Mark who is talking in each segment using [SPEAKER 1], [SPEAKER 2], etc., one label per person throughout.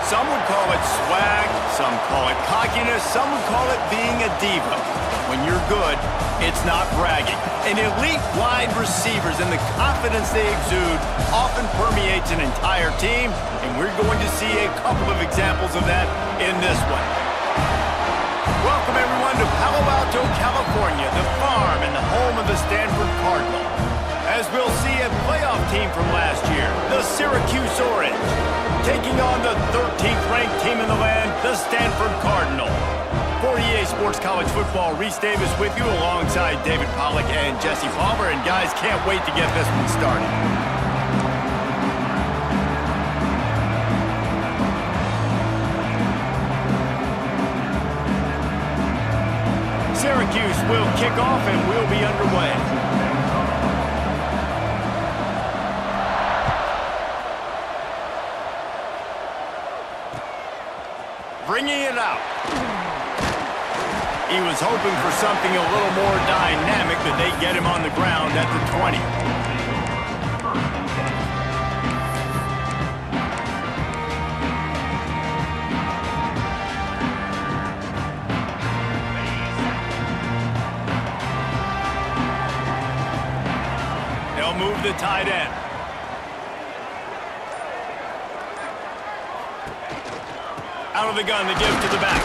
[SPEAKER 1] Some would call it swag, some call it cockiness, some would call it being a diva. When you're good, it's not bragging. And elite wide receivers and the confidence they exude often permeates an entire team, and we're going to see a couple of examples of that in this one. Welcome, everyone, to Palo Alto, California, the farm and the home of the Stanford Cardinal. As we'll see a playoff team from last year, the Syracuse Orange, taking on the 13th-ranked team in the land, the Stanford Cardinal. For EA Sports College Football, Reese Davis with you alongside David Pollack and Jesse Palmer. And guys, can't wait to get this one started. Syracuse will kick off and we'll be underway. Bringing it out. He was hoping for something a little more dynamic, but they get him on the ground at the 20. They'll move the tight end. Out of the gun, the give to the back.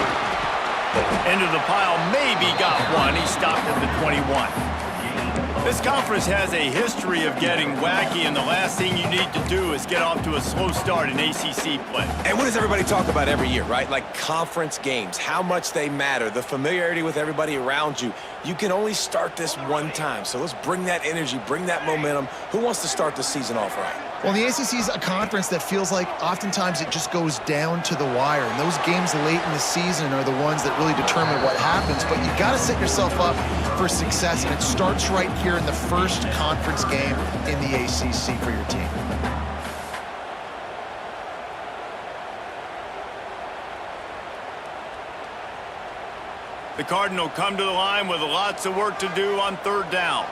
[SPEAKER 1] Into the pile, maybe got one. He stopped at the 21. This conference has a history of getting wacky, and the last thing you need to do is get off to a slow start in ACC play.
[SPEAKER 2] And what does everybody talk about every year, right? Like conference games, how much they matter, the familiarity with everybody around you. You can only start this one time, so let's bring that energy, bring that momentum. Who wants to start the season off right?
[SPEAKER 3] Well, the ACC is a conference that feels like oftentimes it just goes down to the wire. And those games late in the season are the ones that really determine what happens. But you've got to set yourself up for success, and it starts right here in the first conference game in the ACC for your team.
[SPEAKER 1] The Cardinal come to the line with lots of work to do on third down.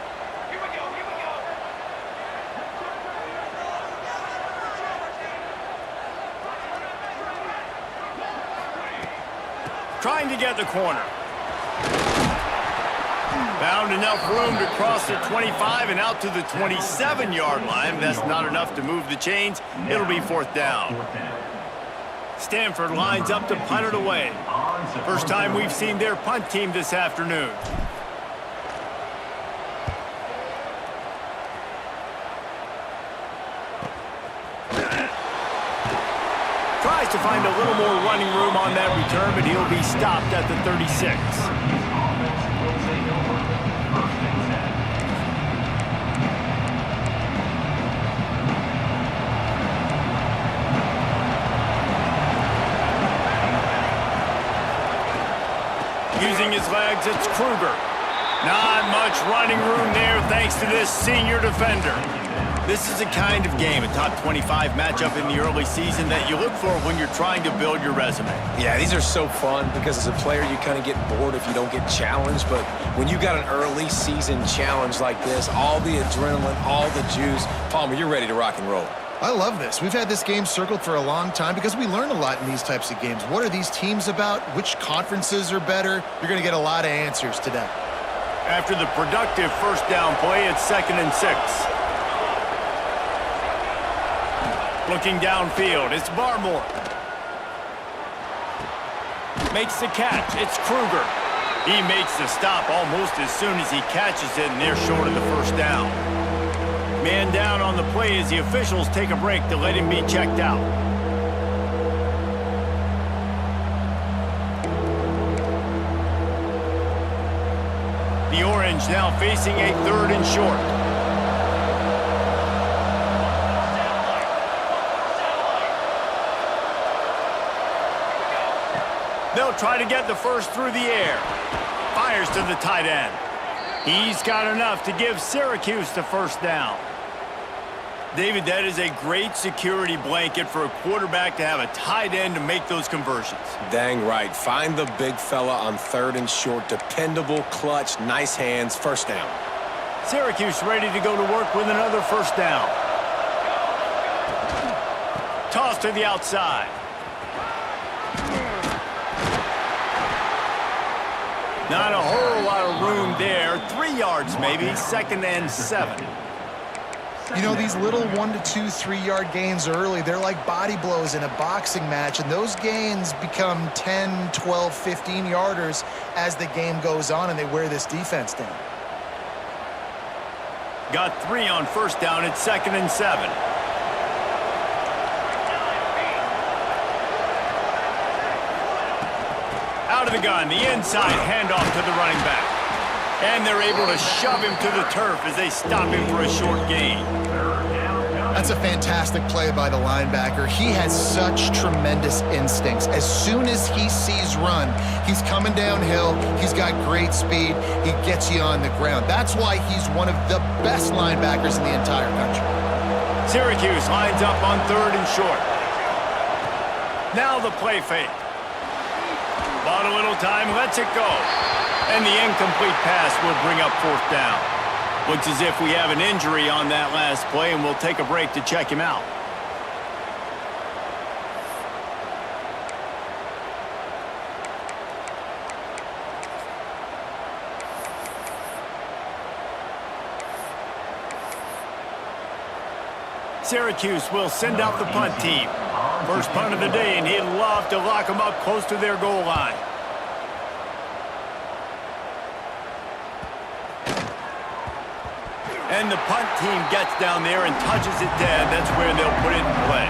[SPEAKER 1] Trying to get the corner. Found enough room to cross the 25 and out to the 27-yard line. That's not enough to move the chains. It'll be fourth down. Stanford lines up to punt it away. First time we've seen their punt team this afternoon. Tries to find a little more running room on that return, but he'll be stopped at the 36. Using his legs, it's Kruger. Not much running room there thanks to this senior defender. This is a kind of game, a top 25 matchup in the early season that you look for when you're trying to build your resume.
[SPEAKER 2] Yeah, these are so fun because as a player, you kind of get bored if you don't get challenged. But when you got an early season challenge like this, all the adrenaline, all the juice, Palmer, you're ready to rock and roll.
[SPEAKER 3] I love this. We've had this game circled for a long time because we learn a lot in these types of games. What are these teams about? Which conferences are better? You're going to get a lot of answers today.
[SPEAKER 1] After the productive first down play, it's 2nd and 6. Looking downfield, it's Barmore. Makes the catch, it's Kruger. He makes the stop almost as soon as he catches it, and they're short of the first down. Man down on the play as the officials take a break to let him be checked out. The Orange now facing a 3rd and short. They'll try to get the first through the air. Fires to the tight end. He's got enough to give Syracuse the first down. David, that is a great security blanket for a quarterback to have a tight end to make those conversions.
[SPEAKER 2] Dang right. Find the big fella on 3rd and short. Dependable, clutch, nice hands, first down.
[SPEAKER 1] Syracuse ready to go to work with another first down. Toss to the outside. Not a whole lot of room there. 3 yards maybe, 2nd and 7.
[SPEAKER 3] You know, these little 1 to 2, 3-yard gains early, they're like body blows in a boxing match, and those gains become 10, 12, 15-yarders as the game goes on, and they wear this defense down.
[SPEAKER 1] Got 3 on 1st down. It's 2nd and 7. Out of the gun, the inside handoff to the running back. And they're able to shove him to the turf as they stop him for a short gain.
[SPEAKER 3] That's a fantastic play by the linebacker. He has such tremendous instincts. As soon as he sees run, he's coming downhill. He's got great speed. He gets you on the ground. That's why he's one of the best linebackers in the entire country.
[SPEAKER 1] Syracuse lines up on 3rd and short. Now the play fake. Bought a little time, lets it go. And the incomplete pass will bring up 4th down. Looks as if we have an injury on that last play, and we'll take a break to check him out. Syracuse will send out the punt team. First punt of the day, and he'd love to lock them up close to their goal line. And the punt team gets down there and touches it dead. That's where they'll put it in play.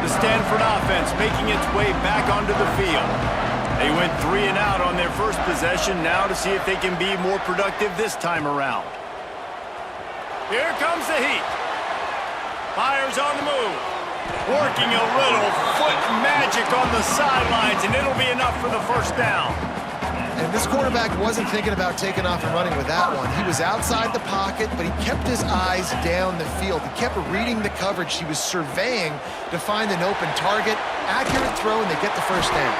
[SPEAKER 1] The Stanford offense making its way back onto the field. They went 3 and out on their first possession, now to see if they can be more productive this time around. Here comes the heat. Fires on the move. Working a little foot magic on the sidelines, and it'll be enough for the 1st down.
[SPEAKER 3] And this quarterback wasn't thinking about taking off and running with that one. He was outside the pocket, but he kept his eyes down the field. He kept reading the coverage. He was surveying to find an open target. Accurate throw, and they get the 1st down.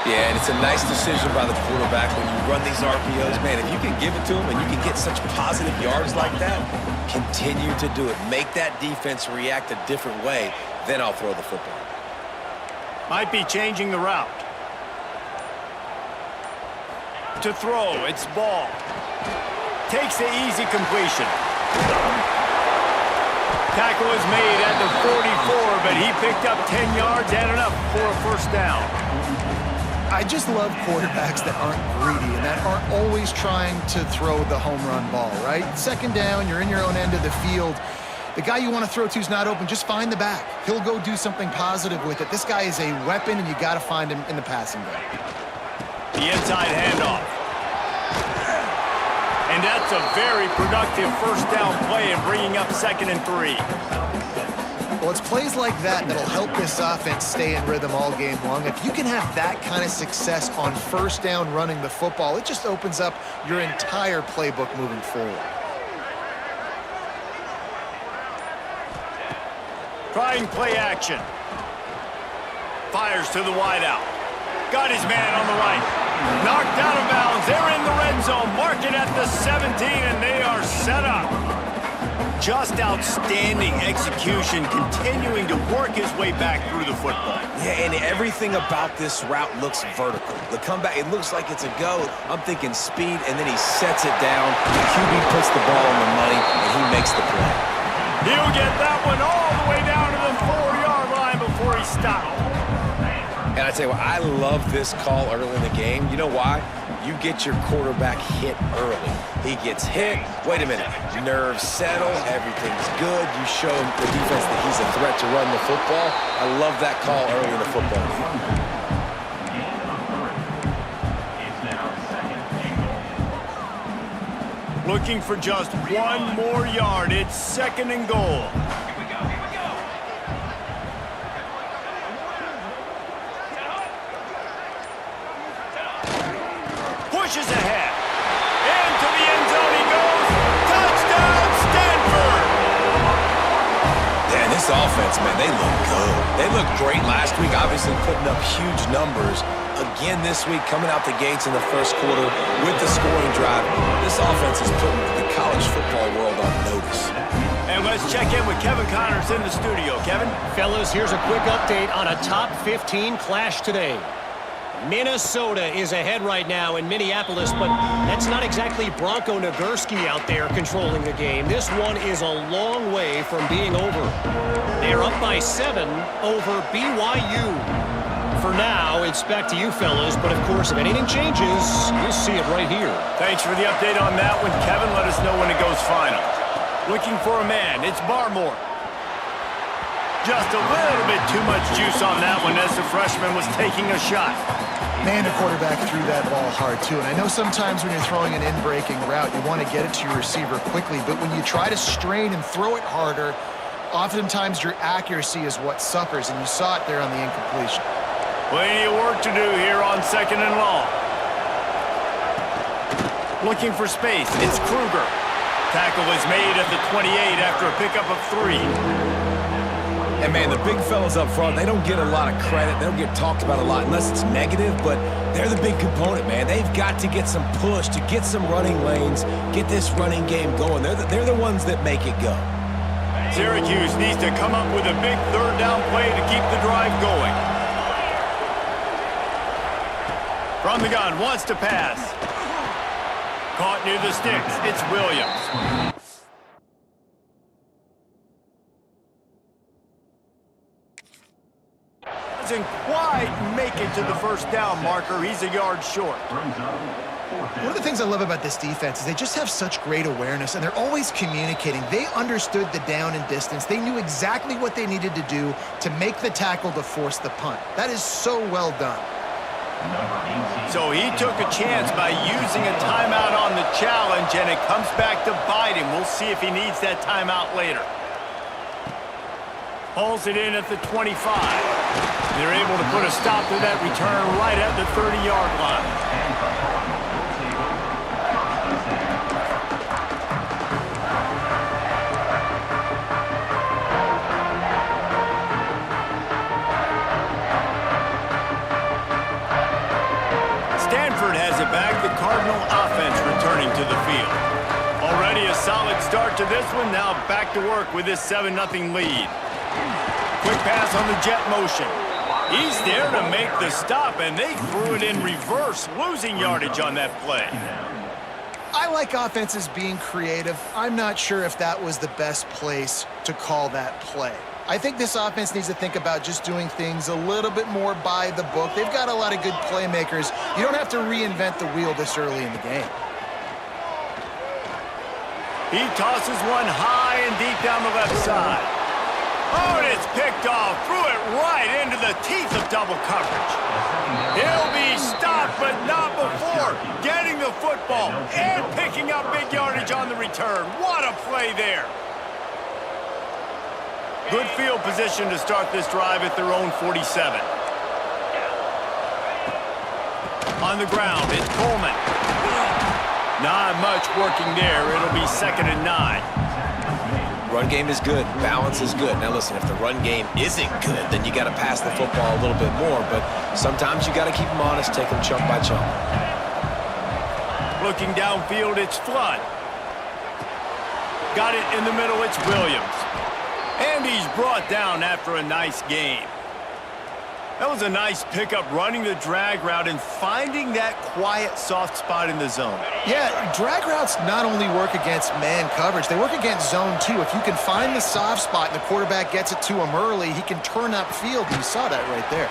[SPEAKER 2] Yeah, and it's a nice decision by the quarterback when you run these RPOs. Man, if you can give it to him and you can get such positive yards like that, continue to do it. Make that defense react a different way, then I'll throw the football.
[SPEAKER 1] Might be changing the route. To throw, it's ball. Takes the easy completion. Tackle is made at the 44, but he picked up 10 yards and enough for a 1st down.
[SPEAKER 3] I just love quarterbacks that aren't greedy and that aren't always trying to throw the home run ball, right? 2nd down, you're in your own end of the field. The guy you want to throw to is not open. Just find the back. He'll go do something positive with it. This guy is a weapon, and you got to find him in the passing game.
[SPEAKER 1] The inside handoff. And that's a very productive 1st down play and bringing up 2nd and 3.
[SPEAKER 3] Well, it's plays like that that'll help this offense stay in rhythm all game long. If you can have that kind of success on 1st down running the football, it just opens up your entire playbook moving forward.
[SPEAKER 1] Trying play action. Fires to the wideout. Got his man on the right. Knocked out of bounds. They're in the red zone. Mark it at the 17, and they are set up. Just outstanding execution, continuing to work his way back through the football.
[SPEAKER 2] Yeah, and everything about this route looks vertical. The comeback, it looks like it's a go. I'm thinking speed, and then he sets it down. The QB puts the ball on the money, and he makes the play.
[SPEAKER 1] He'll get that one all the way down to the 4-yard line before he stopped.
[SPEAKER 2] And I tell you what, I love this call early in the game. You know why? You get your quarterback hit early. He gets hit. Wait a minute. Nerves settle. Everything's good. You show him the defense that he's a threat to run the football. I love that call early in the football game.
[SPEAKER 1] Looking for just 1 more yard. It's 2nd and goal. Pushes ahead. Into the end zone he goes. Touchdown, Stanford!
[SPEAKER 2] Yeah, this This offense, man, they look good. They looked great last week, obviously putting up huge numbers. Again this week, coming out the gates in the first quarter with the scoring drive. This offense is putting the college football world on notice.
[SPEAKER 1] And let's check in with Kevin Connors in the studio. Kevin?
[SPEAKER 4] Fellas, here's a quick update on a top 15 clash today. Minnesota is ahead right now in Minneapolis, but that's not exactly Bronco Nagurski out there controlling the game. This one is a long way from being over. They're up by 7 over BYU. For now, it's back to you fellas, but of course, if anything changes, you'll see it right here.
[SPEAKER 1] Thanks for the update on that one, Kevin. Let us know when it goes final. Looking for a man. It's Barmore. Just a little bit too much juice on that one as the freshman was taking a shot.
[SPEAKER 3] Man, the quarterback threw that ball hard, too. And I know sometimes when you're throwing an in-breaking route, you want to get it to your receiver quickly. But when you try to strain and throw it harder, oftentimes your accuracy is what suffers. And you saw it there on the incompletion.
[SPEAKER 1] Plenty of work to do here on 2nd and long. Looking for space. It's Kruger. Tackle is made at the 28 after a pickup of 3.
[SPEAKER 2] And, man, the big fellas up front, they don't get a lot of credit. They don't get talked about a lot unless it's negative, but they're the big component, man. They've got to get some push, to get some running lanes, get this running game going. They're the ones that make it go.
[SPEAKER 1] Syracuse needs to come up with a big 3rd down play to keep the drive going. From the gun, wants to pass. Caught near the sticks. It's Williams. Doesn't quite make it to the 1st down marker. He's a yard short.
[SPEAKER 3] One of the things I love about this defense is they just have such great awareness, and they're always communicating. They understood the down and distance. They knew exactly what they needed to do to make the tackle to force the punt. That is so well done.
[SPEAKER 1] So he took a chance by using a timeout on the challenge, and it comes back to bite him. We'll see if he needs that timeout later. Pulls it in at the 25. They're able to put a stop to that return right at the 30-yard line. Stanford has it back. The Cardinal offense returning to the field. Already a solid start to this one. Now back to work with this 7-0 lead. Quick pass on the jet motion. He's there to make the stop, and they threw it in reverse, losing yardage on that play.
[SPEAKER 3] I like offenses being creative. I'm not sure if that was the best place to call that play. I think this offense needs to think about just doing things a little bit more by the book. They've got a lot of good playmakers. You don't have to reinvent the wheel this early in the game.
[SPEAKER 1] He tosses one high and deep down the left side. Oh, and it's picked off. Threw it right into the teeth of double coverage. He'll be stopped, but not before getting the football and picking up big yardage on the return. What a play there. Good field position to start this drive at their own 47. On the ground, it's Coleman. Not much working there. It'll be 2nd and 9.
[SPEAKER 2] Run game is good. Balance is good. Now, listen, if the run game isn't good, then you got to pass the football a little bit more. But sometimes you got to keep them honest, take them chunk by chunk.
[SPEAKER 1] Looking downfield, it's Flood. Got it in the middle, it's Williams. And he's brought down after a nice game. That was a nice pickup, running the drag route and finding that quiet, soft spot in the zone.
[SPEAKER 3] Yeah, drag routes not only work against man coverage, they work against zone too. If you can find the soft spot and the quarterback gets it to him early, he can turn upfield, and you saw that right there.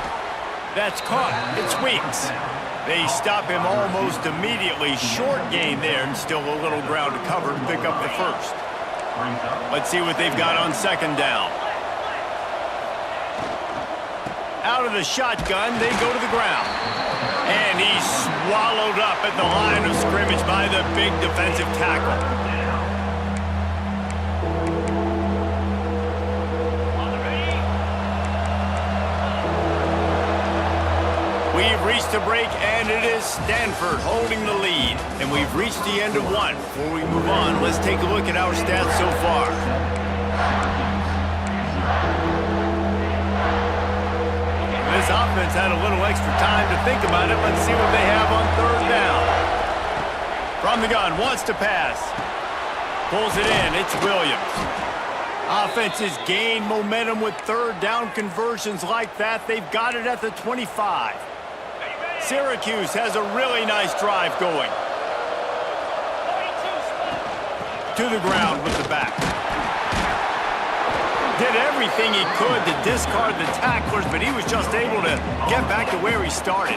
[SPEAKER 1] That's caught. It's Weeks. They stop him almost immediately. Short gain there, and still a little ground to cover to pick up the 1st. Let's see what they've got on 2nd down. Out of the shotgun, they go to the ground. And he's swallowed up at the line of scrimmage by the big defensive tackle. We've reached a break, and it is Stanford holding the lead. And we've reached the end of one. Before we move on, let's take a look at our stats so far. this offense had a little extra time to think about it. Let's see what they have on third down. From the gun, wants to pass. Pulls it in, it's Williams. Offenses gain momentum with third down conversions like that. They've got it at the 25. Syracuse has a really nice drive going. To the ground with the back. Did everything he could to discard the tacklers, but he was just able to get back to where he started.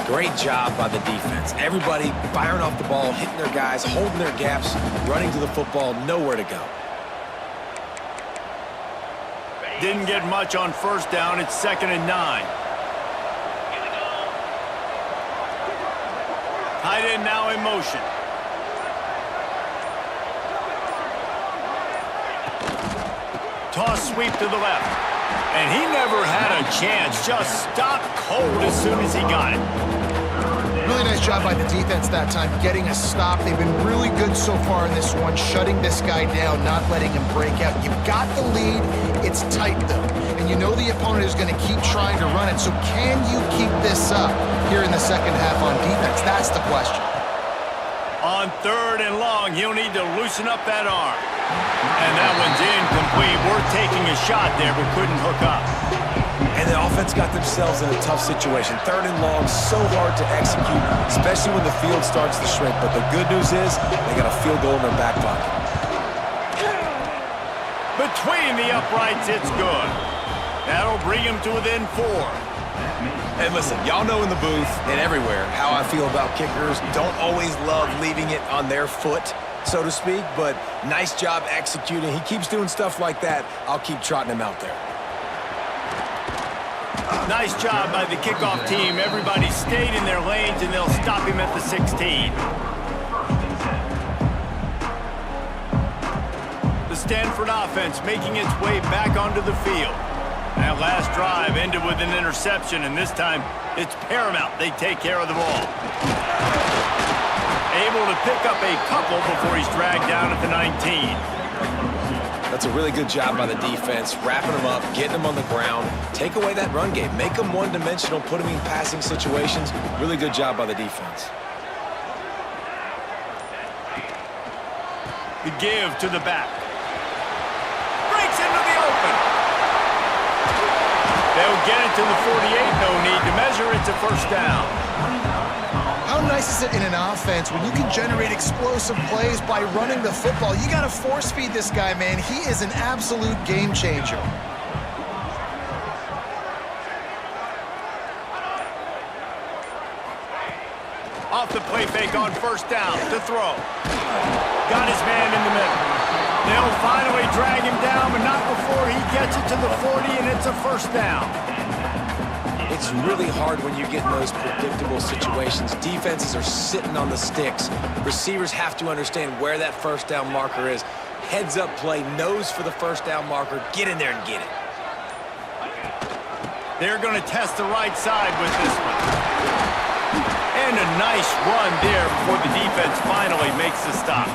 [SPEAKER 2] Great job by the defense. Everybody firing off the ball, hitting their guys, holding their gaps, running to the football, nowhere to go.
[SPEAKER 1] Didn't get much on first down. It's 2nd and 9. Tight end now in motion. Toss sweep to the left. And he never had a chance. Just stopped cold as soon as he got it.
[SPEAKER 3] Really nice job by the defense that time, getting a stop. They've been really good so far in this one, shutting this guy down, not letting him break out. You've got the lead. It's tight, though. And you know the opponent is going to keep trying to run it. So can you keep this up here in the second half on defense? That's the question.
[SPEAKER 1] On third and long, he'll need to loosen up that arm. And that one's incomplete. We're taking a shot there, but couldn't hook up.
[SPEAKER 2] And the offense got themselves in a tough situation. Third and long, so hard to execute, especially when the field starts to shrink. But the good news is they got a field goal in their back pocket.
[SPEAKER 1] Between the uprights, it's good. That'll bring him to within 4.
[SPEAKER 2] And listen, y'all know in the booth and everywhere how I feel about kickers. Don't always love leaving it on their foot, so to speak, but nice job executing. He keeps doing stuff like that. I'll keep trotting him out there.
[SPEAKER 1] Nice job by the kickoff team. Everybody stayed in their lanes, and they'll stop him at the 16. The Stanford offense making its way back onto the field. That last drive ended with an interception, and this time it's paramount they take care of the ball. Able to pick up a couple before he's dragged down at the 19.
[SPEAKER 2] That's a really good job by the defense, wrapping them up, getting them on the ground, take away that run game, make them one-dimensional, put them in passing situations. Really good job by the defense.
[SPEAKER 1] The give to the back. Breaks into the open. They'll get it to the 48, no need to measure. It's a first down.
[SPEAKER 3] How nice is it in an offense when you can generate explosive plays by running the football? You got to force feed this guy, man. He is an absolute game changer.
[SPEAKER 1] Off the play fake on first down to throw. Got his man in the middle. They'll finally drag him down, but not before he gets it to the 40, and it's a first down.
[SPEAKER 2] It's really hard when you get in those predictable situations. Defenses are sitting on the sticks. Receivers have to understand where that first down marker is. Heads up play, nose for the first down marker. Get in there and get it.
[SPEAKER 1] They're going to test the right side with this one. And a nice run there before the defense finally makes the stop.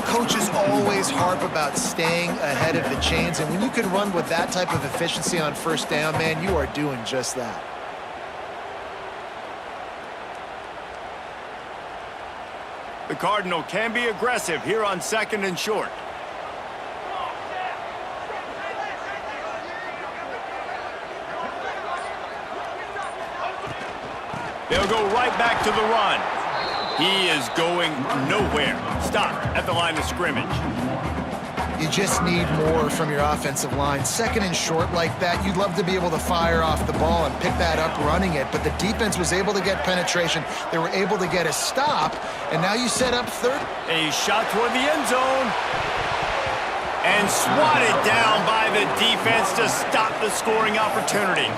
[SPEAKER 3] Coaches always harp about staying ahead of the chains, and when you can run with that type of efficiency on first down, man, you are doing just that.
[SPEAKER 1] The Cardinal can be aggressive here on 2nd and short. They'll go right back to the run. He is going nowhere. Stopped at the line of scrimmage.
[SPEAKER 3] You just need more from your offensive line. 2nd and short like that, you'd love to be able to fire off the ball and pick that up running it, but the defense was able to get penetration. They were able to get a stop, and now you set up third.
[SPEAKER 1] A shot toward the end zone. And swatted down by the defense to stop the scoring opportunity.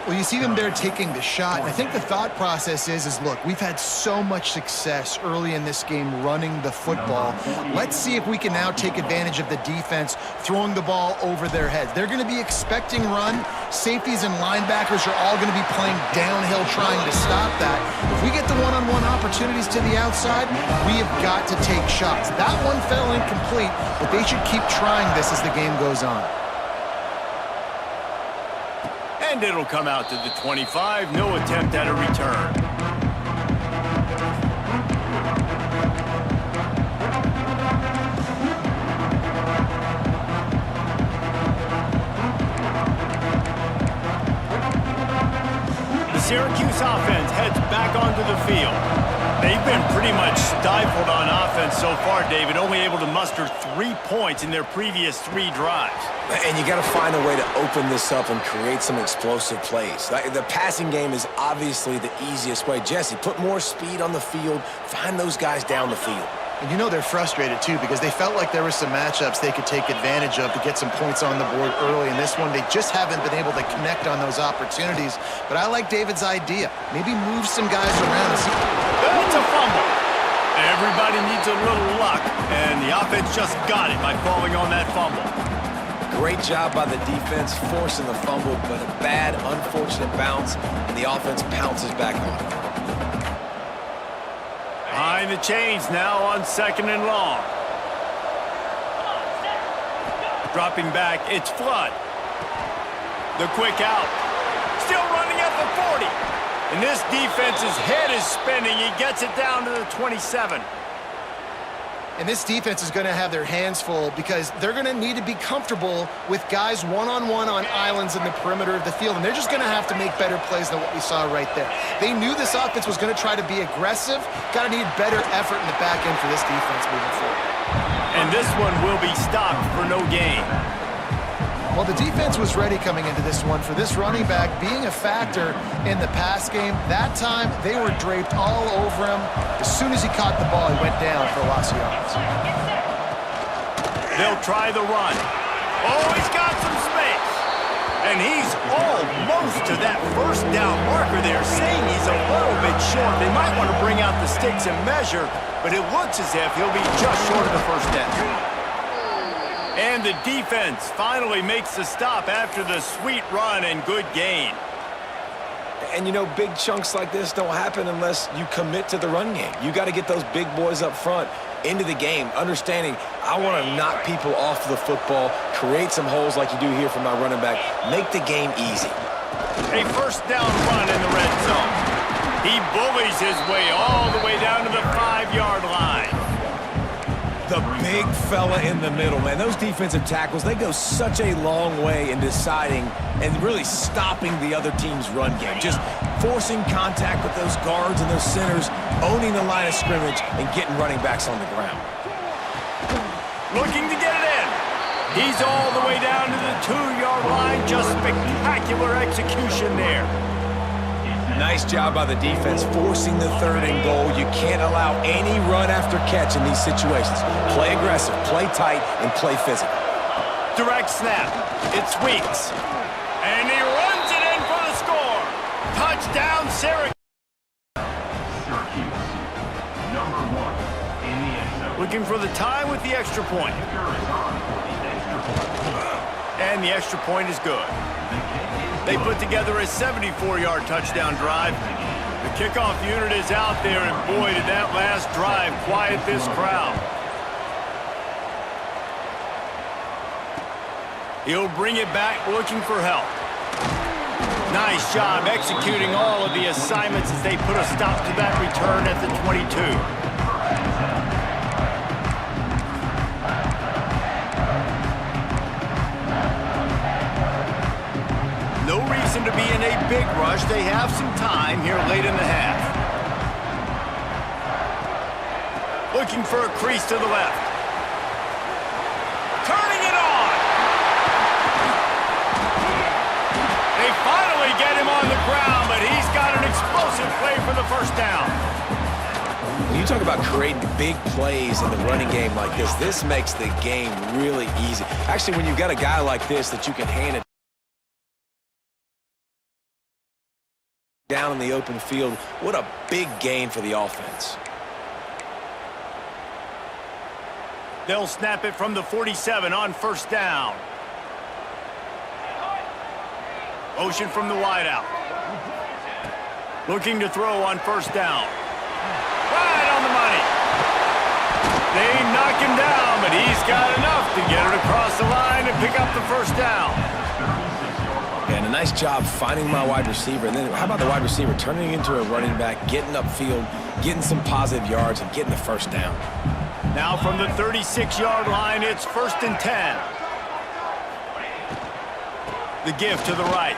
[SPEAKER 3] Well, you see them there taking the shot, and I think the thought process is look, we've had so much success early in this game running the football. Let's see if we can now take advantage of the defense throwing the ball over their heads. They're going to be expecting run. Safeties and linebackers are all going to be playing downhill trying to stop that. If we get the one-on-one opportunities to the outside, we have got to take shots. That one fell incomplete, but they should keep trying this as the game goes on.
[SPEAKER 1] And it'll come out to the 25. No attempt at a return. The Syracuse offense heads back onto the field. They've been pretty much stifled on offense so far, David, only able to muster 3 points in their previous 3 drives.
[SPEAKER 2] And you got to find a way to open this up and create some explosive plays. The passing game is obviously the easiest way. Jesse, put more speed on the field, find those guys down the field.
[SPEAKER 3] And you know they're frustrated, too, because they felt like there were some matchups they could take advantage of to get some points on the board early. In this one, they just haven't been able to connect on those opportunities. But I like David's idea. Maybe move some guys around and see.
[SPEAKER 1] It's a fumble. Everybody needs a little luck, and the offense just got it by falling on that fumble.
[SPEAKER 2] Great job by the defense forcing the fumble, but a bad, unfortunate bounce, and the offense pounces back on it.
[SPEAKER 1] Behind the chains now on 2nd and long. Dropping back, it's Flood. The quick out. Still running at the 40. And this defense's head is spinning. He gets it down to the 27.
[SPEAKER 3] And this defense is going to have their hands full because they're going to need to be comfortable with guys one-on-one on islands in the perimeter of the field. And they're just going to have to make better plays than what we saw right there. They knew this offense was going to try to be aggressive. Got to need better effort in the back end for this defense moving forward.
[SPEAKER 1] And this one will be stopped for no gain.
[SPEAKER 3] Well, the defense was ready coming into this one for this running back being a factor in the pass game. That time, they were draped all over him. As soon as he caught the ball, he went down for a loss of yards.
[SPEAKER 1] They'll try the run. Oh, he's got some space. And he's almost to that first down marker there, saying he's a little bit short. They might want to bring out the sticks and measure, but it looks as if he'll be just short of the first down. And the defense finally makes the stop after the sweet run and good gain.
[SPEAKER 2] And, you know, big chunks like this don't happen unless you commit to the run game. You got to get those big boys up front into the game, understanding I want to knock people off the football, create some holes like you do here for my running back, make the game easy.
[SPEAKER 1] A first down run in the red zone. He bullies his way all the way down to the 5-yard line.
[SPEAKER 2] The big fella in the middle, man. Those defensive tackles, they go such a long way in deciding and really stopping the other team's run game. Just forcing contact with those guards and those centers, owning the line of scrimmage, and getting running backs on the ground.
[SPEAKER 1] Looking to get it in. He's all the way down to the 2-yard line. Just spectacular execution there.
[SPEAKER 2] Nice job by the defense forcing the 3rd and goal. You can't allow any run after catch in these situations. Play aggressive, play tight, and play physical.
[SPEAKER 1] Direct snap. It's Weeks. And he runs it in for the score. Touchdown, Syracuse.
[SPEAKER 5] Number 1 in the end zone.
[SPEAKER 1] Looking for the tie with the extra point. And the extra point is good. They put together a 74-yard touchdown drive. The kickoff unit is out there, and boy, did that last drive quiet this crowd. He'll bring it back looking for help. Nice job executing all of the assignments as they put a stop to that return at the 22. No reason to be in a big rush. They have some time here late in the half. Looking for a crease to the left. Turning it on. They finally get him on the ground, but he's got an explosive play for the first down.
[SPEAKER 2] When you talk about creating big plays in the running game like this makes the game really easy. Actually, when you've got a guy like this that you can hand it down in the open field, what a big gain for the offense.
[SPEAKER 1] They'll snap it from the 47 on first down. Motion from the wideout. Looking to throw on first down. Right on the money. They knock him down, but he's got enough to get it across the line and pick up the first down.
[SPEAKER 2] And a nice job finding my wide receiver. And then how about the wide receiver turning into a running back, getting upfield, getting some positive yards, and getting the first down.
[SPEAKER 1] Now from the 36-yard line, it's 1st and 10. The give to the right.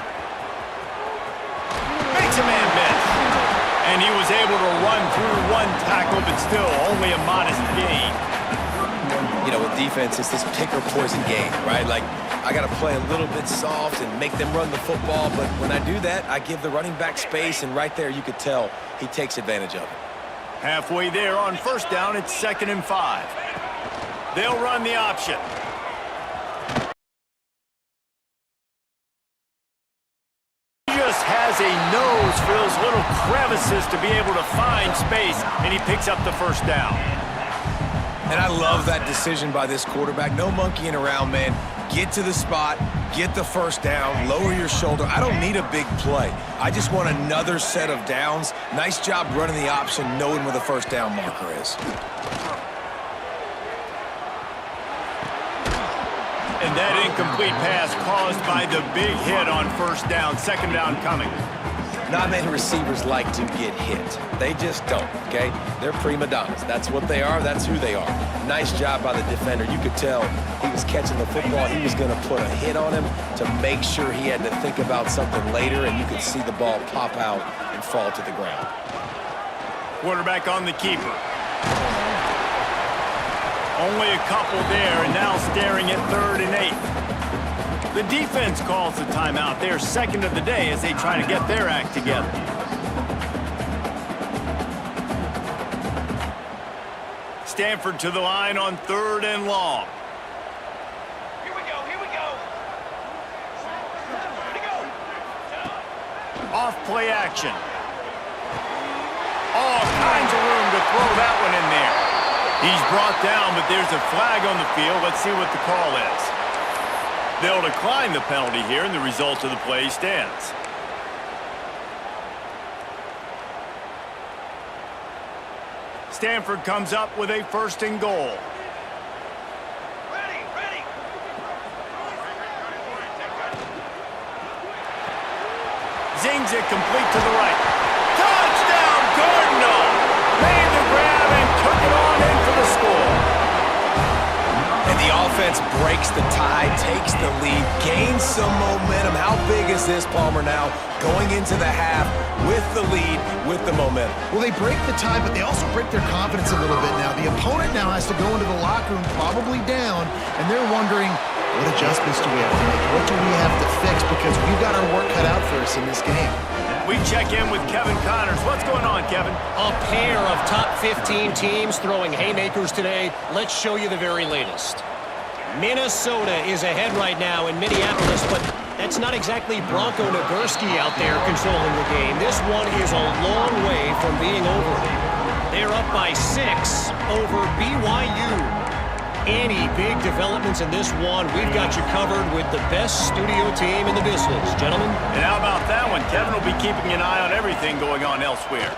[SPEAKER 1] Makes a man miss. And he was able to run through one tackle, but still only a modest gain.
[SPEAKER 2] You know, with defense, it's this pick or poison game, right? Like, I got to play a little bit soft and make them run the football, but when I do that, I give the running back space, and right there you could tell he takes advantage of it.
[SPEAKER 1] Halfway there on 1st down, it's 2nd and 5. They'll run the option. He just has a nose for those little crevices to be able to find space, and he picks up the 1st down.
[SPEAKER 2] And I love that decision by this quarterback. No monkeying around, man. Get to the spot, get the 1st down, lower your shoulder. I don't need a big play. I just want another set of downs. Nice job running the option, knowing where the 1st down marker is.
[SPEAKER 1] And that incomplete pass caused by the big hit on 1st down. 2nd down coming.
[SPEAKER 2] Not many receivers like to get hit. They just don't, okay? They're prima donnas. That's what they are. That's who they are. Nice job by the defender. You could tell he was catching the football. He was going to put a hit on him to make sure he had to think about something later, and you could see the ball pop out and fall to the ground.
[SPEAKER 1] Quarterback on the keeper. Only a couple there, and now staring at 3rd and 8. The defense calls the timeout. They're 2nd of the day as they try to get their act together. Stanford to the line on 3rd and long.
[SPEAKER 5] Here we go, here we go.
[SPEAKER 1] Off play action. All kinds of room to throw that one in there. He's brought down, but there's a flag on the field. Let's see what the call is. They'll decline the penalty here, and the result of the play stands. Stanford comes up with a 1st and goal.
[SPEAKER 5] Ready, ready.
[SPEAKER 1] Zings it complete to the right. Touchdown, Cardinal! Made the grab and took it on in for the score.
[SPEAKER 2] And the offense breaks the tie, takes the lead, gains some momentum. How big is this, Palmer, now? Going into the half with the lead, with the momentum.
[SPEAKER 3] Well, they break the tie, but they also break their confidence a little bit now. The opponent now has to go into the locker room, probably down, and they're wondering, what adjustments do we have to make? What do we have to fix? Because we've got our work cut out for us in this game.
[SPEAKER 1] We check in with Kevin Connors. What's going on, Kevin?
[SPEAKER 4] A pair of top 15 teams throwing haymakers today. Let's show you the very latest. Minnesota is ahead right now in Minneapolis, but that's not exactly Bronco Nagurski out there controlling the game. This one is a long way from being over. They're up by 6 over BYU. Any big developments in this one, we've got you covered with the best studio team in the business, gentlemen.
[SPEAKER 1] And how about that one? Kevin will be keeping an eye on everything going on elsewhere.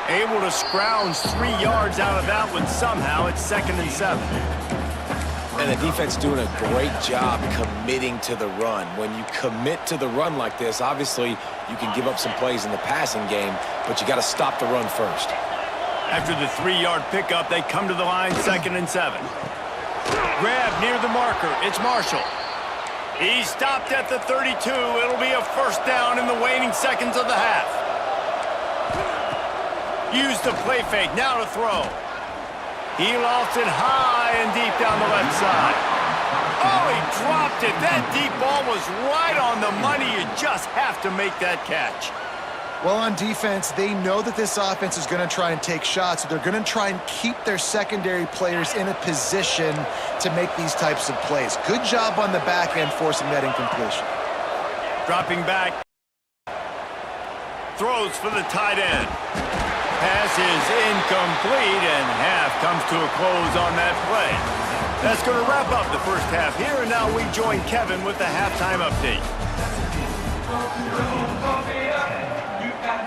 [SPEAKER 1] Able to scrounge 3 yards out of that one somehow. It's 2nd and 7.
[SPEAKER 2] And the defense doing a great job committing to the run. When you commit to the run like this, obviously you can give up some plays in the passing game, but you got to stop the run first.
[SPEAKER 1] After the 3-yard pickup, they come to the line, 2nd and 7. Grab near the marker. It's Marshall. He stopped at the 32. It'll be a 1st down in the waning seconds of the half. Use the play fake. Now to throw. He lofts it high and deep down the left side. Oh, he dropped it. That deep ball was right on the money. You just have to make that catch.
[SPEAKER 3] Well, on defense, they know that this offense is going to try and take shots, so they're going to try and keep their secondary players in a position to make these types of plays. Good job on the back end forcing that incompletion.
[SPEAKER 1] Dropping back. Throws for the tight end. Pass is incomplete, and half comes to a close on that play. That's going to wrap up the first half here, and now we join Kevin with the halftime update.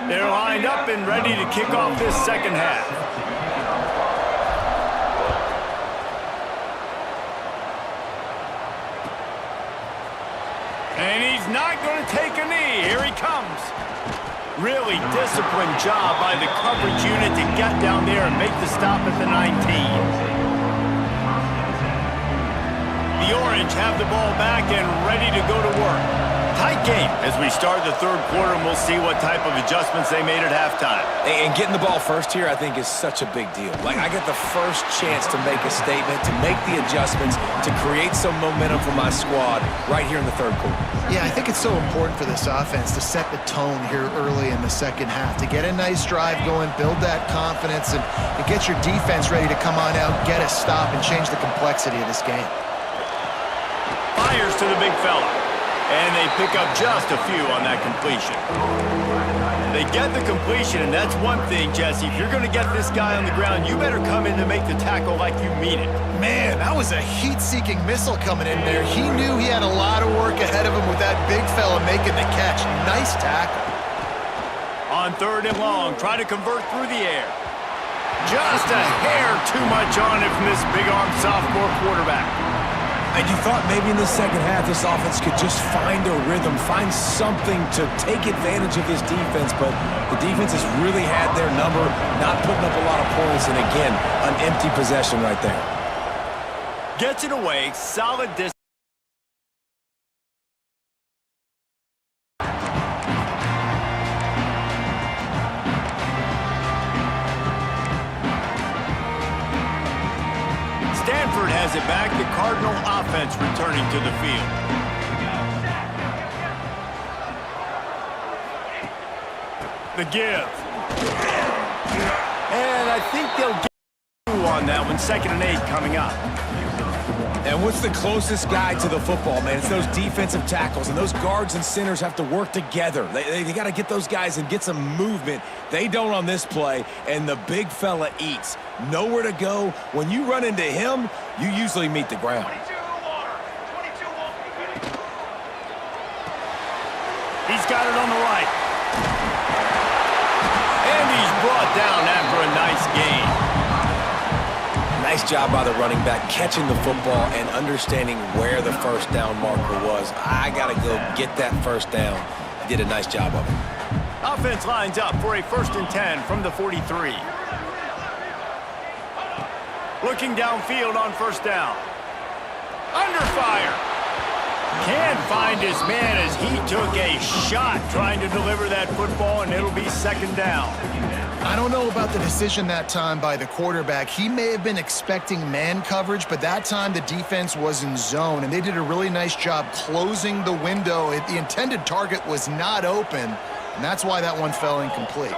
[SPEAKER 1] They're lined up and ready to kick off this second half. not going to take a knee. Here he comes. Really disciplined job by the coverage unit to get down there and make the stop at the 19. The Orange have the ball back and ready to go to work. Tight game as we start the third quarter, and we'll see what type of adjustments they made at halftime.
[SPEAKER 2] And getting the ball first here, I think, is such a big deal. Like, I get the first chance to make a statement, to make the adjustments, to create some momentum for my squad right here in the third quarter.
[SPEAKER 3] Yeah, I think it's so important for this offense to set the tone here early in the second half, to get a nice drive going, build that confidence, and get your defense ready to come on out, get a stop, and change the complexity of this game.
[SPEAKER 1] Fires to the big fella. And they pick up just a few on that completion. They get the completion, and that's one thing, Jesse. If you're going to get this guy on the ground, you better come in to make the tackle like you mean it.
[SPEAKER 3] Man, that was a heat-seeking missile coming in there. He knew he had a lot of work ahead of him with that big fella making the catch. Nice tackle.
[SPEAKER 1] On third and long, try to convert through the air. Just a hair too much on it from this big-arm sophomore quarterback.
[SPEAKER 2] And you thought maybe in the second half this offense could just find a rhythm, find something to take advantage of this defense, but the defense has really had their number, not putting up a lot of points, and again, an empty possession right there.
[SPEAKER 1] Gets it away, solid distance. Stanford has it back, the Cardinal offense returning to the field. The give. And I think they'll get on that one, 2nd and 8 coming up.
[SPEAKER 2] And what's the closest guy to the football, man? It's those defensive tackles, and those guards and centers have to work together. They got to get those guys and get some movement. They don't on this play, and the big fella eats. Nowhere to go. When you run into him, you usually meet the ground.
[SPEAKER 1] He's got it on the right. And he's brought down after a nice gain.
[SPEAKER 2] Nice job by the running back, catching the football and understanding where the first down marker was. I got to go get that first down. He did a nice job of it.
[SPEAKER 1] Offense lines up for a 1st and 10 from the 43. Looking downfield on 1st down. Under fire. Can't find his man as he took a shot trying to deliver that football, and it'll be 2nd down.
[SPEAKER 3] I don't know about the decision that time by the quarterback. He may have been expecting man coverage, but that time the defense was in zone, and they did a really nice job closing the window. The intended target was not open, and that's why that one fell incomplete.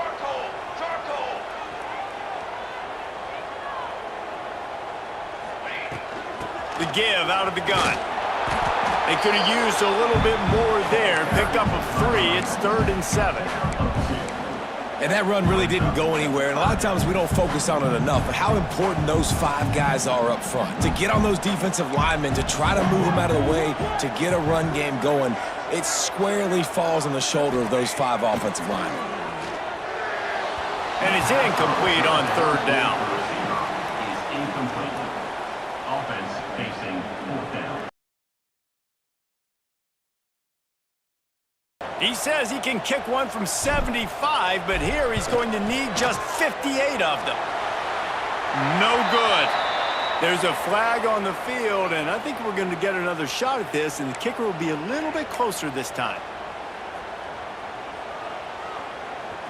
[SPEAKER 1] The give out of the gun. They could have used a little bit more there. Picked up a 3. It's 3rd and 7.
[SPEAKER 2] And that run really didn't go anywhere, and a lot of times we don't focus on it enough, but how important those 5 guys are up front. To get on those defensive linemen, to try to move them out of the way, to get a run game going, it squarely falls on the shoulder of those 5 offensive linemen.
[SPEAKER 1] And it's incomplete on 3rd down.
[SPEAKER 6] Offense facing 4th down.
[SPEAKER 1] He says he can kick one from 75, but here he's going to need just 58 of them. No good. There's a flag on the field, and I think we're going to get another shot at this, and the kicker will be a little bit closer this time.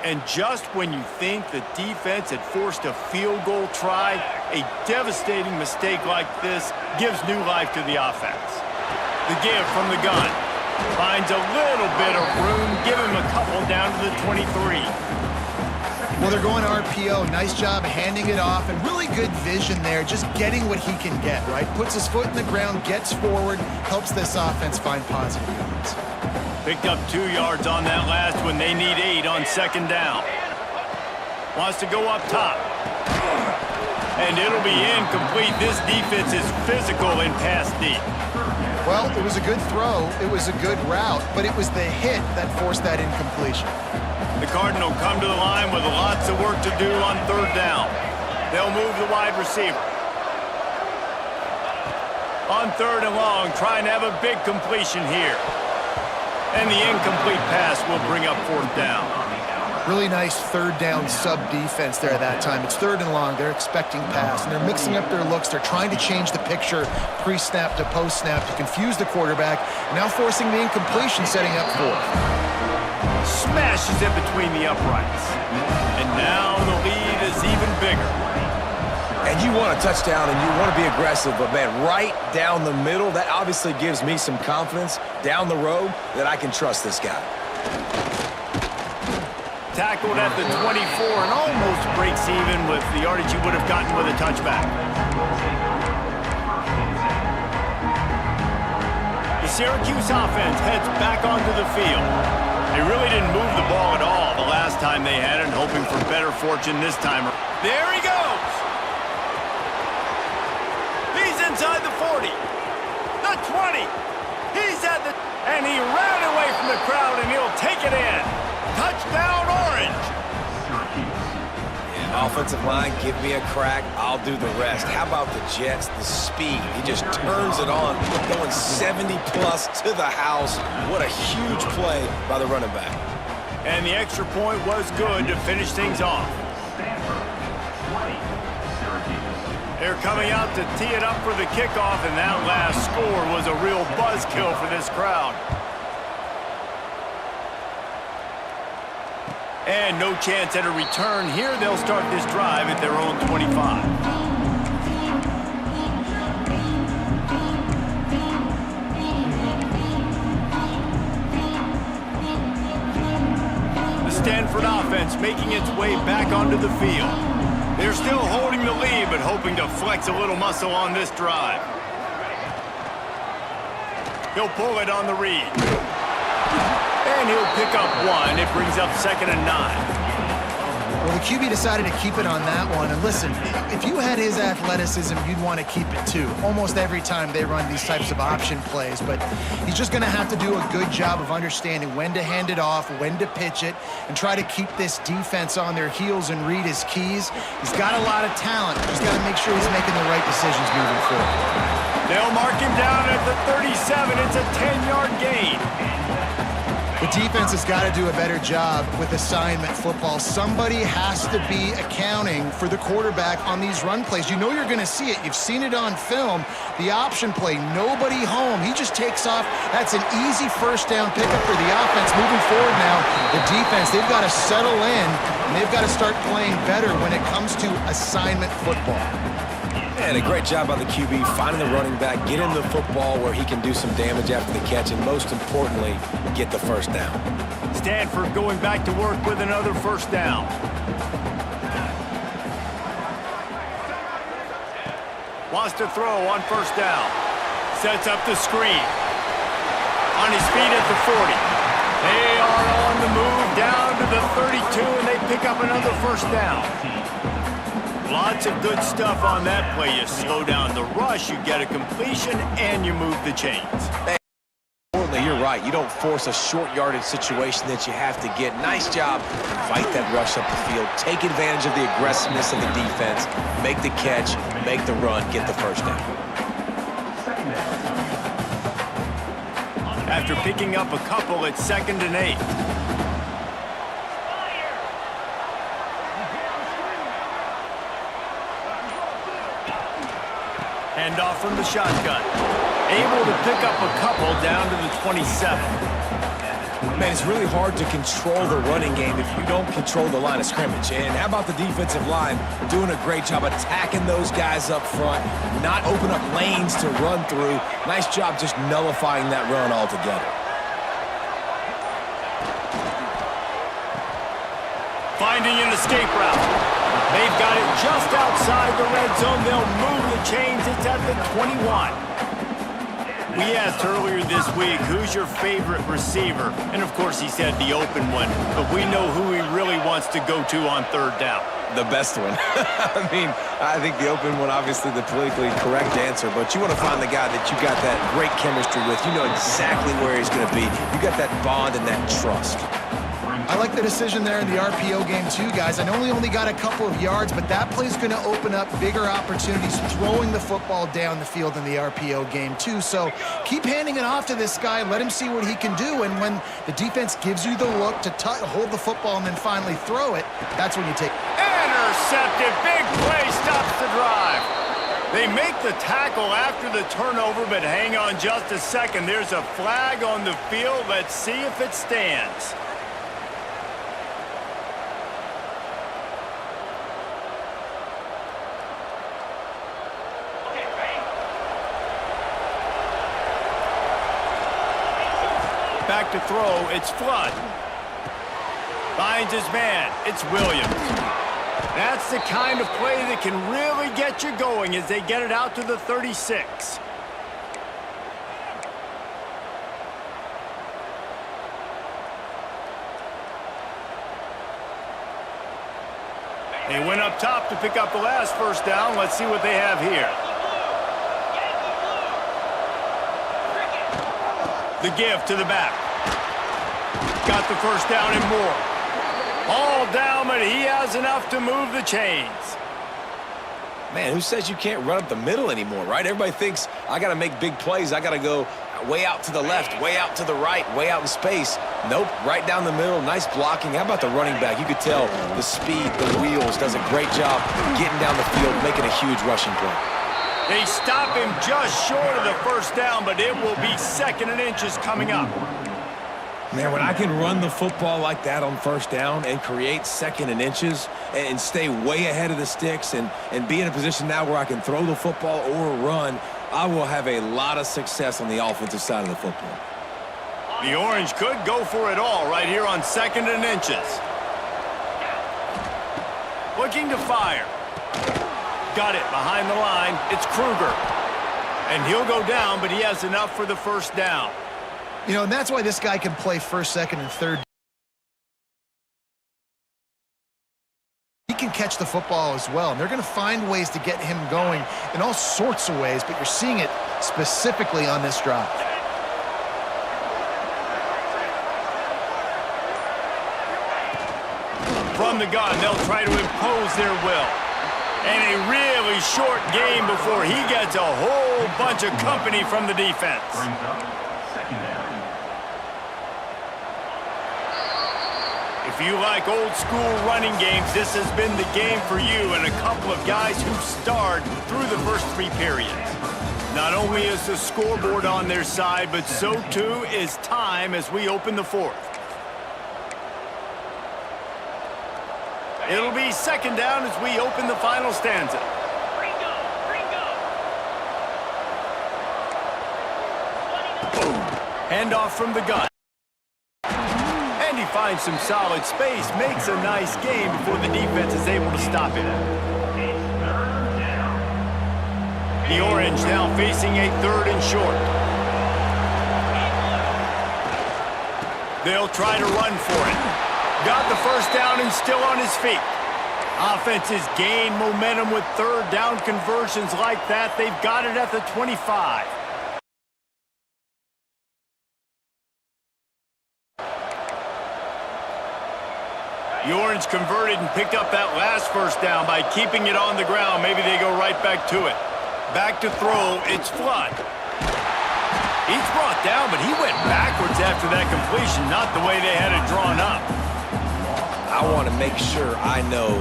[SPEAKER 1] And just when you think the defense had forced a field goal try, a devastating mistake like this gives new life to the offense. The give from the gun. Finds a little bit of room. Give him a couple down to the 23.
[SPEAKER 3] Well, they're going RPO. Nice job handing it off, and really good vision there, just getting what he can get, right? Puts his foot in the ground, gets forward, helps this offense find positive yards.
[SPEAKER 1] Picked up 2 yards on that last one. They need 8 on 2nd down. Wants to go up top. And it'll be incomplete. This defense is physical in pass deep.
[SPEAKER 3] Well, it was a good throw. It was a good route, but it was the hit that forced that incompletion.
[SPEAKER 1] The Cardinal come to the line with lots of work to do on 3rd down. They'll move the wide receiver. On 3rd and long, trying to have a big completion here. And the incomplete pass will bring up 4th down.
[SPEAKER 3] Really nice 3rd down sub defense there at that time. It's 3rd and long. They're expecting pass, and they're mixing up their looks. They're trying to change the picture pre-snap to post-snap to confuse the quarterback, now forcing the incompletion, setting up 4th.
[SPEAKER 1] Smashes it between the uprights. And now the lead is even bigger.
[SPEAKER 2] And you want a touchdown and you want to be aggressive, but man, right down the middle, that obviously gives me some confidence down the road that I can trust this guy.
[SPEAKER 1] Tackled at the 24 and almost breaks even with the yardage he would have gotten with a touchback. The Syracuse offense heads back onto the field. They really didn't move the ball at all the last time they had it, hoping for better fortune this time. There he goes! He's inside the 40, the 20. He's at the... And he ran away from the crowd, and he'll take it in. Touchdown, Orange!
[SPEAKER 2] Yeah, offensive line, give me a crack. I'll do the rest. How about the Jets, the speed? He just turns it on, going 70-plus to the house. What a huge play by the running back.
[SPEAKER 1] And the extra point was good to finish things off. They're coming out to tee it up for the kickoff, and that last score was a real buzzkill for this crowd. And no chance at a return here. They'll start this drive at their own 25. The Stanford offense making its way back onto the field. They're still holding the lead, but hoping to flex a little muscle on this drive. He'll pull it on the read. And he'll pick up 1. It brings up 2nd and 9.
[SPEAKER 3] Well, the QB decided to keep it on that one. And listen, if you had his athleticism, you'd want to keep it too. Almost every time they run these types of option plays. But he's just going to have to do a good job of understanding when to hand it off, when to pitch it, and try to keep this defense on their heels and read his keys. He's got a lot of talent. Just got to make sure he's making the right decisions moving forward.
[SPEAKER 1] They'll mark him down at the 37. It's a 10-yard gain.
[SPEAKER 3] The defense has got to do a better job with assignment football. Somebody has to be accounting for the quarterback on these run plays. You know you're going to see it. You've seen it on film. The option play, nobody home. He just takes off. That's an easy 1st down pickup for the offense. Moving forward now, the defense, they've got to settle in, and they've got to start playing better when it comes to assignment football.
[SPEAKER 2] And a great job by the QB, finding the running back, get him the football where he can do some damage after the catch, and most importantly, get the 1st down.
[SPEAKER 1] Stanford going back to work with another 1st down. Wants to throw on 1st down. Sets up the screen. On his feet at the 40. They are on the move down to the 32, and they pick up another 1st down. Lots of good stuff on that play. You slow down the rush, you get a completion, and you move the chains.
[SPEAKER 2] Importantly, you're right. You don't force a short yardage situation that you have to get. Nice job. Fight that rush up the field. Take advantage of the aggressiveness of the defense. Make the catch, make the run, get the 1st down.
[SPEAKER 1] After picking up a couple, it's 2nd and 8. Hand off from the shotgun. Able to pick up a couple down to the 27.
[SPEAKER 2] Man, it's really hard to control the running game if you don't control the line of scrimmage. And how about the defensive line doing a great job attacking those guys up front, not open up lanes to run through. Nice job just nullifying that run altogether.
[SPEAKER 1] Finding an escape route. They've got it just outside the red zone. They'll move the chains. It's at the 21. We asked earlier this week, who's your favorite receiver? And, of course, he said the open one. But we know who he really wants to go to on 3rd down.
[SPEAKER 2] The best one. I mean, I think the open one, obviously the politically correct answer, but you want to find the guy that you got that great chemistry with. You know exactly where he's going to be. You got that bond and that trust.
[SPEAKER 3] I I like the decision there in the RPO game too, guys. I know he only got a couple of yards, but that play's going to open up bigger opportunities throwing the football down the field in the RPO game too. So keep handing it off to this guy. Let him see what he can do. And when the defense gives you the look to hold the football and then finally throw it, that's when you take it.
[SPEAKER 1] Intercepted. Big play stops the drive. They make the tackle after the turnover, but hang on just a second. There's a flag on the field. Let's see if it stands. Back to throw, it's Flood. Finds his man, it's Williams. That's the kind of play that can really get you going as they get it out to the 36. They went up top to pick up the last first down. Let's see what they have here. The give to the back. Got the first down and more. All down, but he has enough to move the chains.
[SPEAKER 2] Man, who says you can't run up the middle anymore, right? Everybody thinks I got to make big plays. I got to go way out to the left, way out to the right, way out in space. Nope, right down the middle. Nice blocking. How about the running back? You could tell the speed, the wheels, does a great job getting down the field, making a huge rushing play.
[SPEAKER 1] They stop him just short of the first down, but it will be 2nd and inches coming up.
[SPEAKER 2] Man, when I can run the football like that on first down and create 2nd and inches and stay way ahead of the sticks and be in a position now where I can throw the football or run, I will have a lot of success on the offensive side of the football.
[SPEAKER 1] The Orange could go for it all right here on 2nd and inches. Looking to fire. Got it behind the line. It's Kruger. And he'll go down, but he has enough for the first down.
[SPEAKER 3] You know, and that's why this guy can play 1st, 2nd, and 3rd. He can catch the football as well, and they're going to find ways to get him going in all sorts of ways, but you're seeing it specifically on this drive.
[SPEAKER 1] From the gun, they'll try to impose their will. And a really short game before he gets a whole bunch of company from the defense.
[SPEAKER 6] Brings up 2nd down.
[SPEAKER 1] If you like old school running games, this has been the game for you and a couple of guys who've starred through the first 3 periods. Not only is the scoreboard on their side, but so too is time as we open the 4th. It'll be 2nd down as we open the final stanza. Handoff from the gun. And he finds some solid space, makes a nice game before the defense is able to stop him. The Orange now facing a 3rd and short. They'll try to run for it. Got the first down and still on his feet. Offenses gain momentum with 3rd down conversions like that. They've got it at the 25. The Orange converted and picked up that last first down by keeping it on the ground. Maybe they go right back to it. Back to throw, it's Flood. He's brought down, but he went backwards after that completion, not the way they had it drawn up.
[SPEAKER 2] I want to make sure I know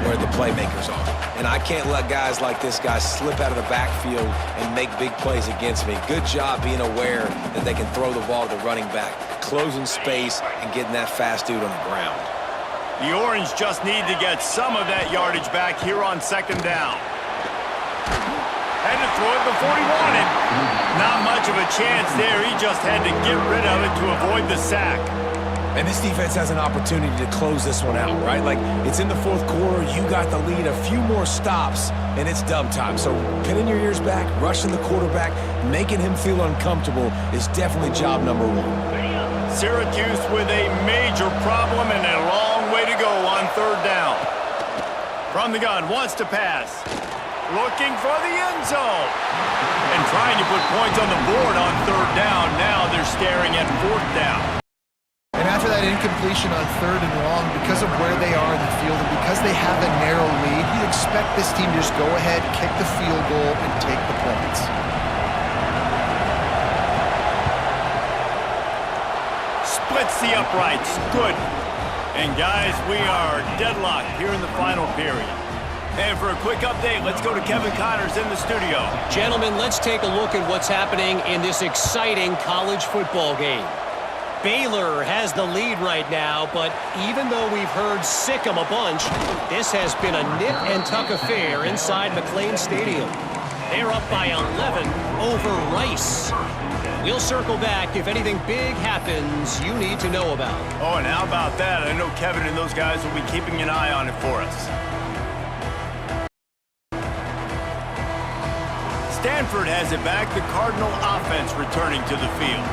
[SPEAKER 2] where the playmakers are. And I can't let guys like this guy slip out of the backfield and make big plays against me. Good job being aware that they can throw the ball to the running back, closing space and getting that fast dude on the ground.
[SPEAKER 1] The Orange just need to get some of that yardage back here on 2nd down. Had to throw it before he wanted. Not much of a chance there. He just had to get rid of it to avoid the sack.
[SPEAKER 2] And this defense has an opportunity to close this one out, right? Like, it's in the 4th quarter, you got the lead, a few more stops, and it's dub time. So pinning your ears back, rushing the quarterback, making him feel uncomfortable is definitely job number 1.
[SPEAKER 1] Syracuse with a major problem and a long way to go on 3rd down. From the gun, wants to pass. Looking for the end zone. And trying to put points on the board on 3rd down. Now they're staring at 4th down.
[SPEAKER 3] And for that incompletion on 3rd and long because of where they are in the field and because they have a narrow lead. You'd expect this team to just go ahead, kick the field goal, and take the points.
[SPEAKER 1] Splits the uprights. Good. And guys, we are deadlocked here in the final period. And for a quick update, let's go to Kevin Connors in the studio.
[SPEAKER 4] Gentlemen, let's take a look at what's happening in this exciting college football game. Baylor has the lead right now, but even though we've heard sick 'em a bunch, this has been a nip and tuck affair inside McLean Stadium. They're up by 11 over Rice. We'll circle back if anything big happens you need to know about.
[SPEAKER 1] Oh, and how about that? I know Kevin and those guys will be keeping an eye on it for us. Stanford has it back. The Cardinal offense returning to the field.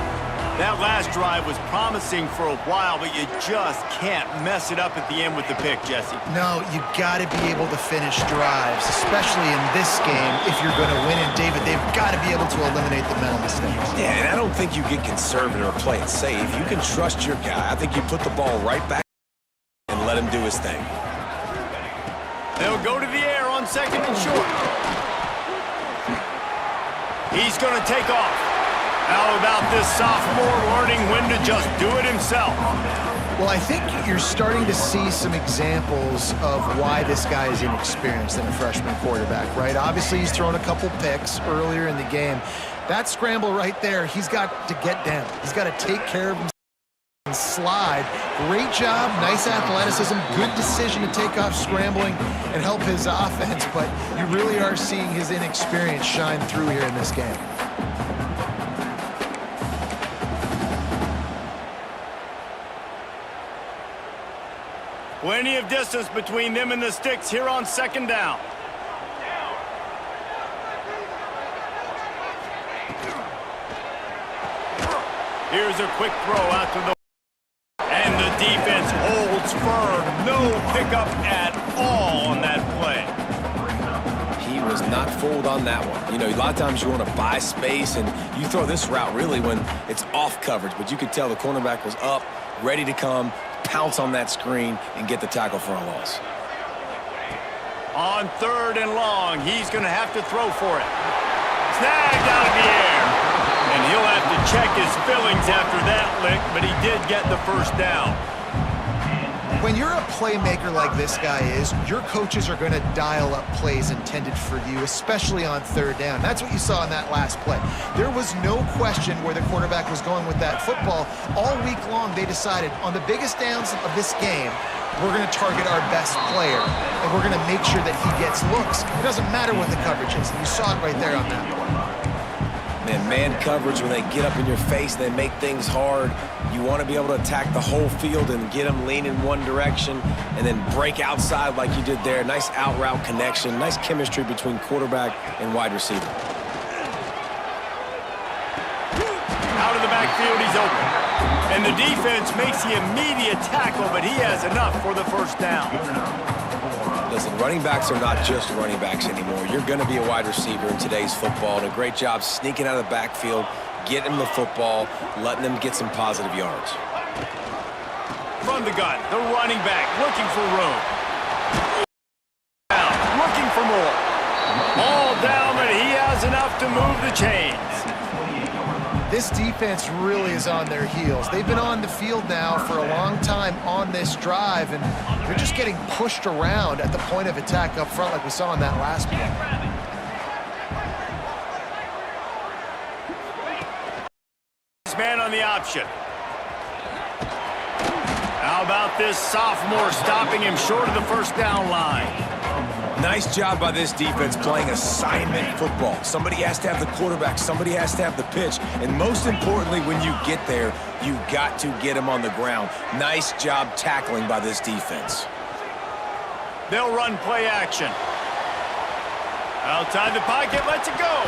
[SPEAKER 1] That last drive was promising for a while, but you just can't mess it up at the end with the pick, Jesse.
[SPEAKER 3] No, you got to be able to finish drives, especially in this game if you're going to win. And David, they've got to be able to eliminate the mental mistakes.
[SPEAKER 2] Yeah, and I don't think you get conservative or play it safe. You can trust your guy. I think you put the ball right back and let him do his thing.
[SPEAKER 1] They'll go to the air on 2nd and short. He's going to take off. How about this sophomore learning when to just do it himself?
[SPEAKER 3] Well, I think you're starting to see some examples of why this guy is inexperienced in a freshman quarterback, right? Obviously, he's thrown a couple picks earlier in the game. That scramble right there, he's got to get down. He's got to take care of himself and slide. Great job, nice athleticism, good decision to take off scrambling and help his offense, but you really are seeing his inexperience shine through here in this game.
[SPEAKER 1] Plenty of distance between them and the sticks here on 2nd down. Here's a quick throw out to the... And the defense holds firm. No pickup at all on that play.
[SPEAKER 2] He was not fooled on that one. You know, a lot of times you want to buy space, and you throw this route really when it's off coverage, but you could tell the cornerback was up, ready to come, pounce on that screen, and get the tackle for a loss.
[SPEAKER 1] On 3rd and long, he's going to have to throw for it. Snagged out of the air. And he'll have to check his feelings after that lick, but he did get the first down.
[SPEAKER 3] When you're a playmaker like this guy is, your coaches are going to dial up plays intended for you, especially on 3rd down. That's what you saw in that last play. There was no question where the quarterback was going with that football. All week long, they decided on the biggest downs of this game, we're going to target our best player, and we're going to make sure that he gets looks. It doesn't matter what the coverage is. You saw it right there on that one.
[SPEAKER 2] Man coverage, when they get up in your face, they make things hard. You want to be able to attack the whole field and get them lean in one direction and then break outside like you did there. Nice out route connection, nice chemistry between quarterback and wide receiver.
[SPEAKER 1] Out of the backfield, he's open. And the defense makes the immediate tackle, but he has enough for the first down.
[SPEAKER 2] Listen, running backs are not just running backs anymore. You're going to be a wide receiver in today's football, and a great job sneaking out of the backfield, getting them the football, letting them get some positive yards.
[SPEAKER 1] From the gun, the running back looking for room. Down, looking for more. All down, but he has enough to move the chains.
[SPEAKER 3] This defense really is on their heels. They've been on the field now for a long time on this drive, and they're just getting pushed around at the point of attack up front like we saw in that last play.
[SPEAKER 1] Man on the option. How about this sophomore stopping him short of the first down line?
[SPEAKER 2] Nice job by this defense playing assignment football. Somebody has to have the quarterback, somebody has to have the pitch, and most importantly, when you get there, you got to get him on the ground. Nice job tackling by this defense.
[SPEAKER 1] They'll run play action. Outside the pocket, lets it go.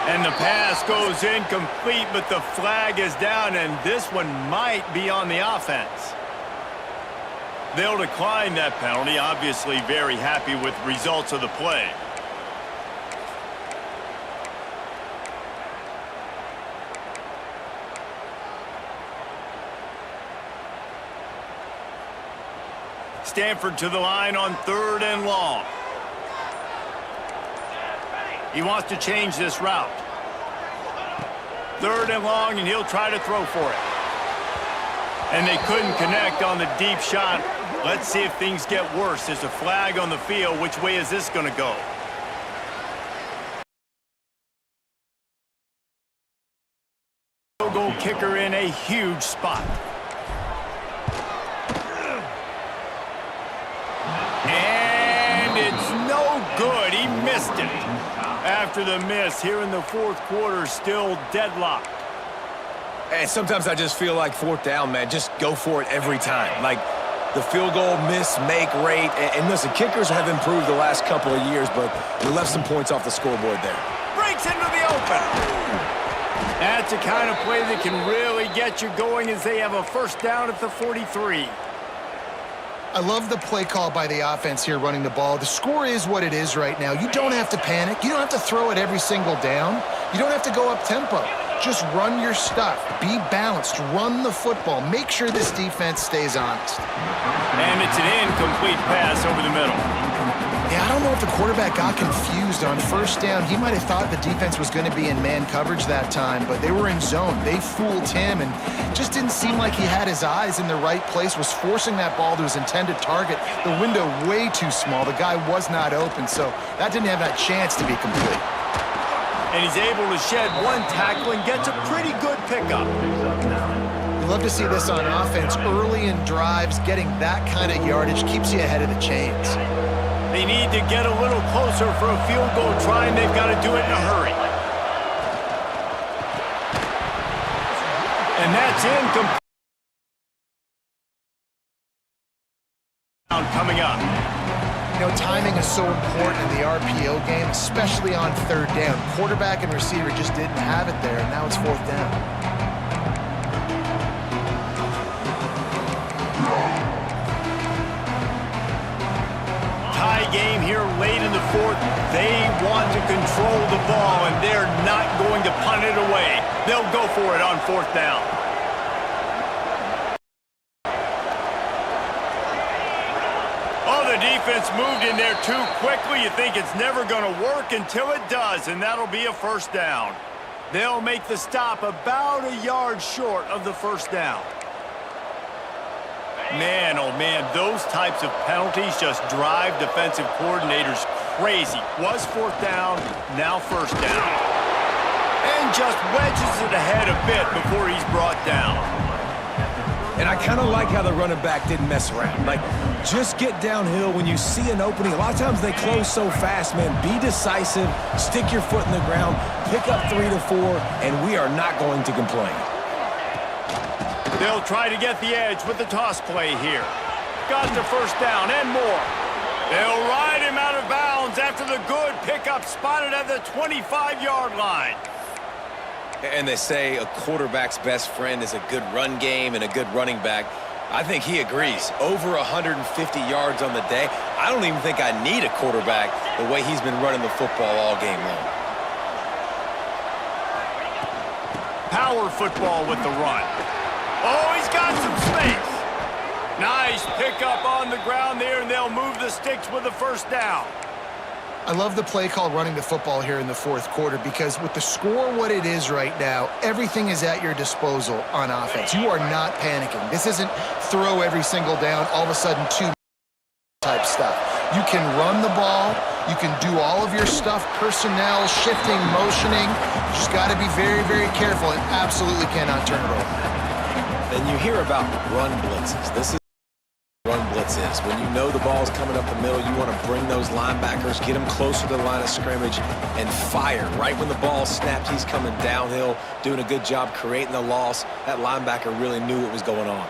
[SPEAKER 1] And the pass goes incomplete, but the flag is down, and this one might be on the offense. They'll decline that penalty, obviously very happy with results of the play. Stanford to the line on 3rd and long. He wants to change this route. 3rd and long, and he'll try to throw for it. And they couldn't connect on the deep shot. Let's see if things get worse. There's a flag on the field. Which way is this going to go? Field goal kicker in a huge spot. And it's no good. He missed it. After the miss, here in the 4th quarter, still deadlocked.
[SPEAKER 2] And sometimes I just feel like 4th down, man. Just go for it every time. Like the field goal miss-make rate. And listen, kickers have improved the last couple of years, but we left some points off the scoreboard there.
[SPEAKER 1] Breaks into the open. That's the kind of play that can really get you going as they have a 1st down at the 43.
[SPEAKER 3] I love the play call by the offense here running the ball. The score is what it is right now. You don't have to panic. You don't have to throw it every single down. You don't have to go up tempo. Just run your stuff. Be balanced. Run the football. Make sure this defense stays honest.
[SPEAKER 1] And it's an incomplete pass over the middle.
[SPEAKER 3] Yeah, I don't know if the quarterback got confused on 1st down. He might have thought the defense was going to be in man coverage that time, but they were in zone. They fooled him and just didn't seem like he had his eyes in the right place, was forcing that ball to his intended target. The window way too small. The guy was not open, so that didn't have that chance to be complete.
[SPEAKER 1] And he's able to shed one tackle and gets a pretty good pickup.
[SPEAKER 3] You love to see this on offense. Early in drives, getting that kind of yardage keeps you ahead of the chains.
[SPEAKER 1] They need to get a little closer for a field goal try, and they've got to do it in a hurry. And that's incomplete. Coming up.
[SPEAKER 3] You know, timing is so important in the RPO game, especially on 3rd down. Quarterback and receiver just didn't have it there, and now it's 4th down.
[SPEAKER 1] Tie game here late in the 4th. They want to control the ball, and they're not going to punt it away. They'll go for it on 4th down. Oh, the defense moved in there too quickly. You think it's never going to work until it does, and that'll be a 1st down. They'll make the stop about a yard short of the 1st down. Man, oh man, those types of penalties just drive defensive coordinators crazy. Was 4th down, now 1st down. And just wedges it ahead a bit before he's brought down.
[SPEAKER 2] And I kind of like how the running back didn't mess around. Like, just get downhill when you see an opening. A lot of times they close so fast, man. Be decisive, stick your foot in the ground, pick up 3 to 4, and we are not going to complain.
[SPEAKER 1] They'll try to get the edge with the toss play here. Got the 1st down and more. They'll ride him out of bounds after the good pickup spotted at the 25-yard line.
[SPEAKER 2] And they say a quarterback's best friend is a good run game and a good running back. I think he agrees. Over 150 yards on the day. I don't even think I need a quarterback the way he's been running the football all game long.
[SPEAKER 1] Power football with the run. Oh, he's got some space. Nice pickup on the ground there, and they'll move the sticks with the 1st down.
[SPEAKER 3] I love the play call running the football here in the 4th quarter because with the score what it is right now, everything is at your disposal on offense. You are not panicking. This isn't throw every single down, all of a sudden 2 type stuff. You can run the ball. You can do all of your stuff, personnel, shifting, motioning. You just got to be very, very careful and absolutely cannot turn it over.
[SPEAKER 2] And you hear about run blitzes. This is what run blitz is. When you know the ball's coming up the middle, you want to bring those linebackers, get them closer to the line of scrimmage, and fire. Right when the ball snaps, he's coming downhill, doing a good job creating the loss. That linebacker really knew what was going on.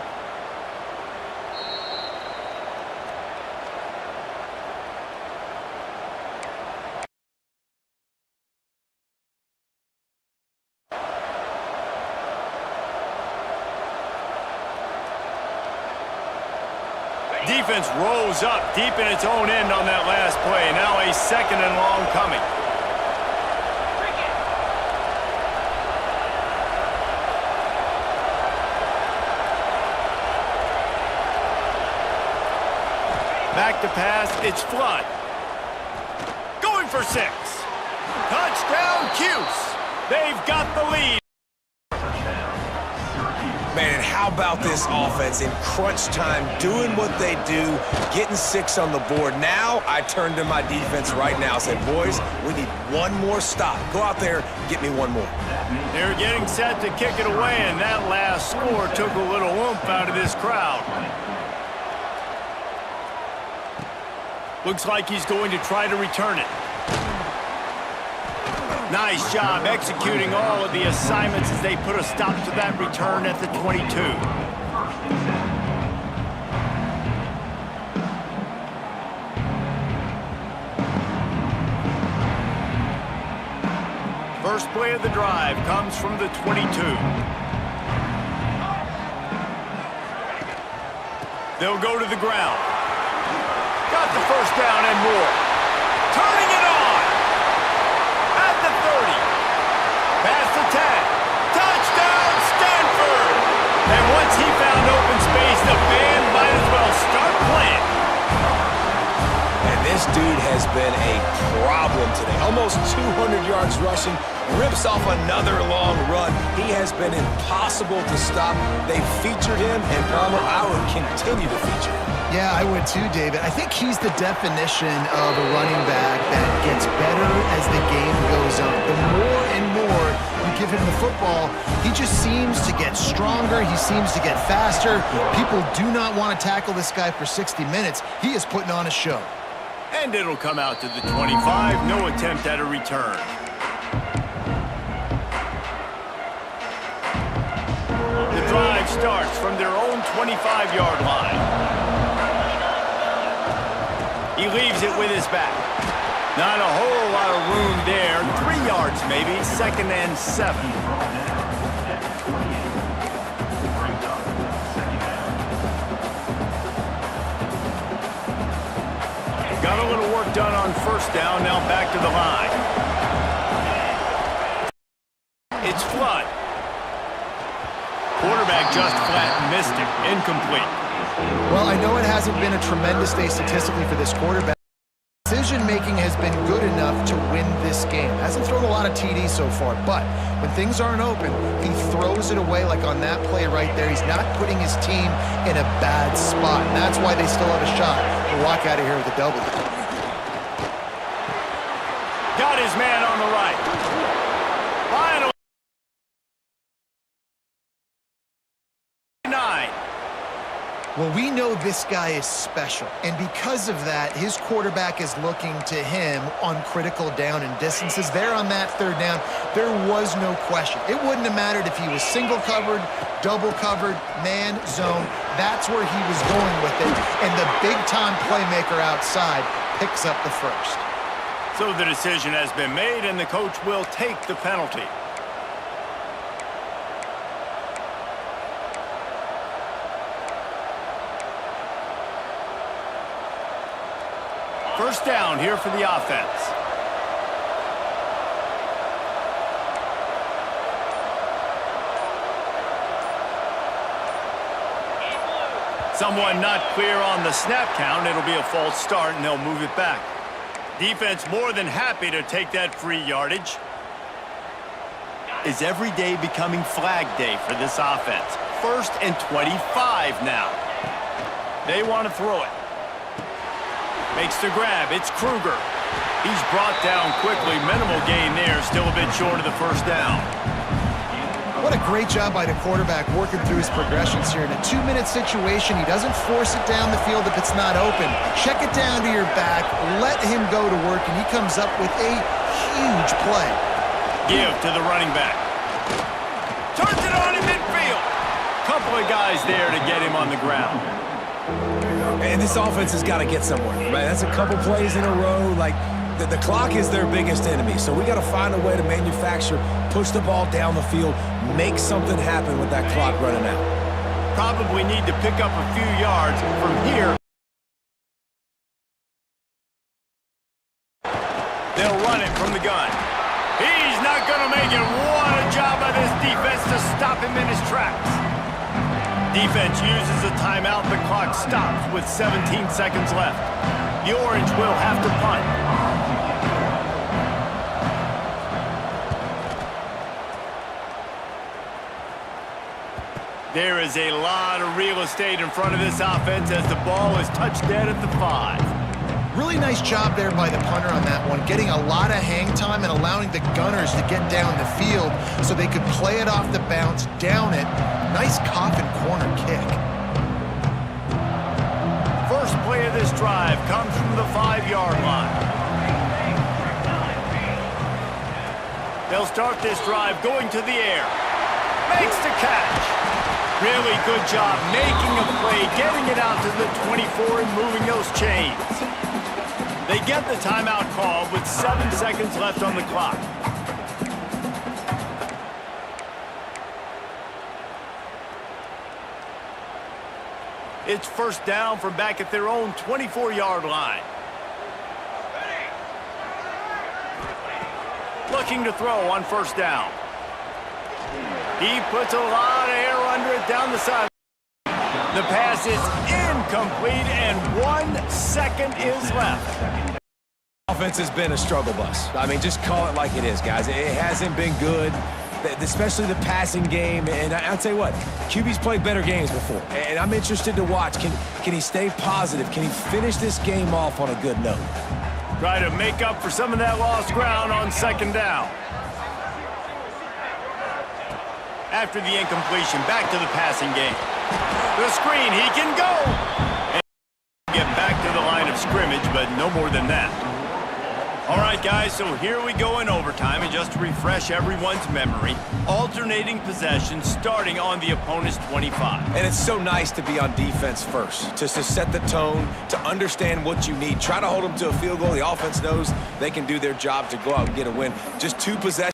[SPEAKER 1] Defense rose up deep in its own end on that last play. Now a 2nd and long coming. Back to pass, it's Flood. Going for 6. Touchdown, Cuse. They've got the lead.
[SPEAKER 2] Man, and how about this offense in crunch time, doing what they do, getting 6 on the board. Now I turn to my defense right now and say, boys, we need one more stop. Go out there, get me one more.
[SPEAKER 1] They're getting set to kick it away, and that last score took a little oomph out of this crowd. Looks like he's going to try to return it. Nice job executing all of the assignments as they put a stop to that return at the 22. First play of the drive comes from the 22. They'll go to the ground. Got the first down and more. Turning it on. At the 30. Past the 10. Touchdown, Stanford! And once he found open space, the band might as well start playing.
[SPEAKER 2] And this dude has been a problem today. Almost 200 yards rushing, rips off another long run. He has been impossible to stop. They featured him, and Palmer, I would continue to feature him.
[SPEAKER 3] Yeah, I would too, David. I think he's the definition of a running back that gets better as the game goes on. The more and more you give him the football, he just seems to get stronger. He seems to get faster. People do not want to tackle this guy for 60 minutes. He is putting on a show.
[SPEAKER 1] And it'll come out to the 25. No attempt at a return. The drive starts from their own 25-yard line. He leaves it with his back. Not a whole lot of room there. 3 yards maybe. 2nd and 7. Got a little work done on first down. Now back to the line. It's Flood. Quarterback just flat missed it. Incomplete.
[SPEAKER 3] Well, I know it hasn't been a tremendous day statistically for this quarterback. Decision-making has been good enough to win this game. Hasn't thrown a lot of TDs so far, but when things aren't open, he throws it away like on that play right there. He's not putting his team in a bad spot, and that's why they still have a shot to walk out of here with a W.
[SPEAKER 1] Got his man on the right. Final 9.
[SPEAKER 3] Well, we know this guy is special, and because of that, his quarterback is looking to him on critical down and distances. There on that 3rd down, there was no question. It wouldn't have mattered if he was single covered, double covered, man, zone. That's where he was going with it, and the big-time playmaker outside picks up the first.
[SPEAKER 1] So the decision has been made, and the coach will take the penalty. First down here for the offense. Someone not clear on the snap count. It'll be a false start, and they'll move it back. Defense more than happy to take that free yardage. Is every day becoming flag day for this offense? 1st and 25 now. They want to throw it. Makes the grab. It's Kruger. He's brought down quickly. Minimal gain there. Still a bit short of the first down.
[SPEAKER 3] What a great job by the quarterback working through his progressions here. In a 2-minute situation, he doesn't force it down the field if it's not open. Check it down to your back. Let him go to work, and he comes up with a huge play.
[SPEAKER 1] Give to the running back. Turns it on in midfield. Couple of guys there to get him on the ground.
[SPEAKER 2] And this offense has got to get somewhere, right? That's a couple plays in a row. Like, the clock is their biggest enemy, so we got to find a way to manufacture, push the ball down the field, make something happen with that clock running out.
[SPEAKER 1] Probably need to pick up a few yards from here. They'll run it from the gun. He's not going to make it. What a job by this defense to stop him in his tracks. Defense uses a timeout. The clock stops with 17 seconds left. The Orange will have to punt. There is a lot of real estate in front of this offense as the ball is touched dead at the 5.
[SPEAKER 3] Really nice job there by the punter on that one, getting a lot of hang time and allowing the Gunners to get down the field so they could play it off the bounce, down it. Nice coffin corner kick.
[SPEAKER 1] First play of this drive comes from the 5-yard line. They'll start this drive going to the air. Makes the catch. Really good job making a play, getting it out to the 24 and moving those chains. They get the timeout called with 7 seconds left on the clock. It's first down from back at their own 24-yard line. Looking to throw on first down. He puts a lot of air under it down the side. The pass is incomplete, and 1 second is left.
[SPEAKER 2] Offense has been a struggle bus. I mean, just call it like it is, guys. It hasn't been good, especially the passing game. And I'll tell you what, QB's played better games before. And I'm interested to watch. Can he stay positive? Can he finish this game off on a good note?
[SPEAKER 1] Try to make up for some of that lost ground on second down. After the incompletion, back to the passing game. The screen, he can go! And get back to the line of scrimmage, but no more than that. All right, guys, so here we go in overtime, and just to refresh everyone's memory, alternating possession starting on the opponent's 25.
[SPEAKER 2] And it's so nice to be on defense first, just to set the tone, to understand what you need. Try to hold them to a field goal. The offense knows they can do their job to go out and get a win. Just 2 possessions.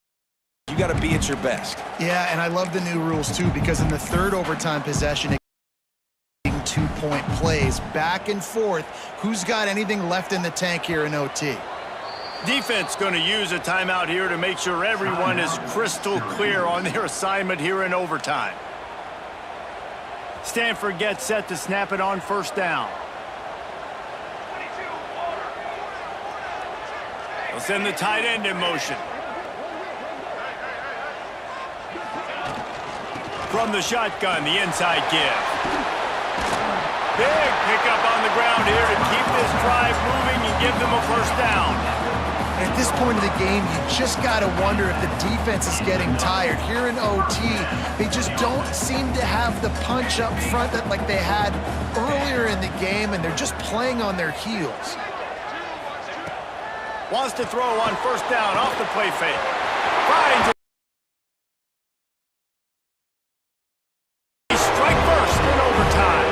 [SPEAKER 2] You got to be at your best.
[SPEAKER 3] Yeah, and I love the new rules, too, because in the third overtime possession, 2-point plays, back and forth. Who's got anything left in the tank here in OT?
[SPEAKER 1] Defense going to use a timeout here to make sure everyone is crystal clear on their assignment here in overtime. Stanford gets set to snap it on first down. They'll send the tight end in motion. From the shotgun, the inside give. Big pickup on the ground here to keep this drive moving and give them a first down.
[SPEAKER 3] At this point of the game, you just got to wonder if the defense is getting tired. Here in OT, they just don't seem to have the punch up front that like they had earlier in the game, and they're just playing on their heels.
[SPEAKER 1] Wants to throw on first down off the play fake. Finds it. Strike first in overtime.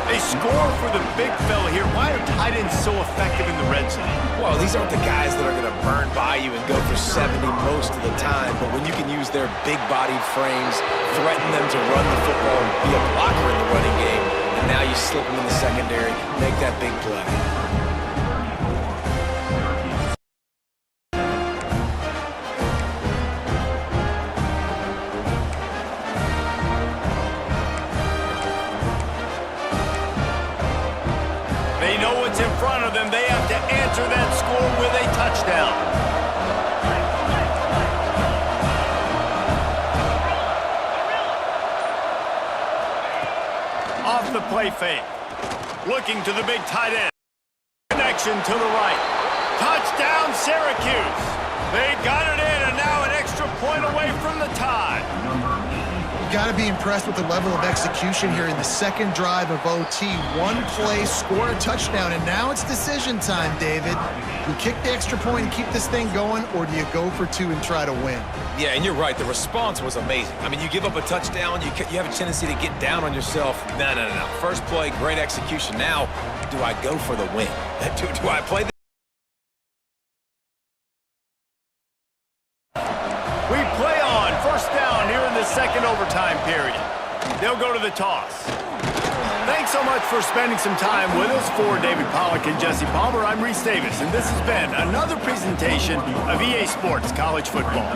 [SPEAKER 1] They score for the big fella here. Why are tight ends so effective in the red zone?
[SPEAKER 2] Well, these aren't the guys that are going to burn by you and go for 70 most of the time, but when you can use their big-bodied frames, threaten them to run the football and be a blocker in the running game, and now you slip them in the secondary, make that big play.
[SPEAKER 1] They know what's in front of them. They have to answer that score with a touchdown. Off the play fake. Looking to the big tight end. Connection to the right. Touchdown, Syracuse. They got it in, and now an extra point away from the tie.
[SPEAKER 3] Got to be impressed with the level of execution here in the second drive of OT. One play, score a touchdown, and now it's decision time, David. You kick the extra point and keep this thing going, or do you go for 2 and try to win?
[SPEAKER 2] Yeah, and you're right. The response was amazing. I mean, you give up a touchdown, you have a tendency to get down on yourself. No. First play, great execution. Now, do I go for the win? Do I play the
[SPEAKER 1] second overtime period. They'll go to the toss. Thanks so much for spending some time with us. For David Pollack and Jesse Palmer, I'm Reese Davis, and this has been another presentation of EA Sports College Football.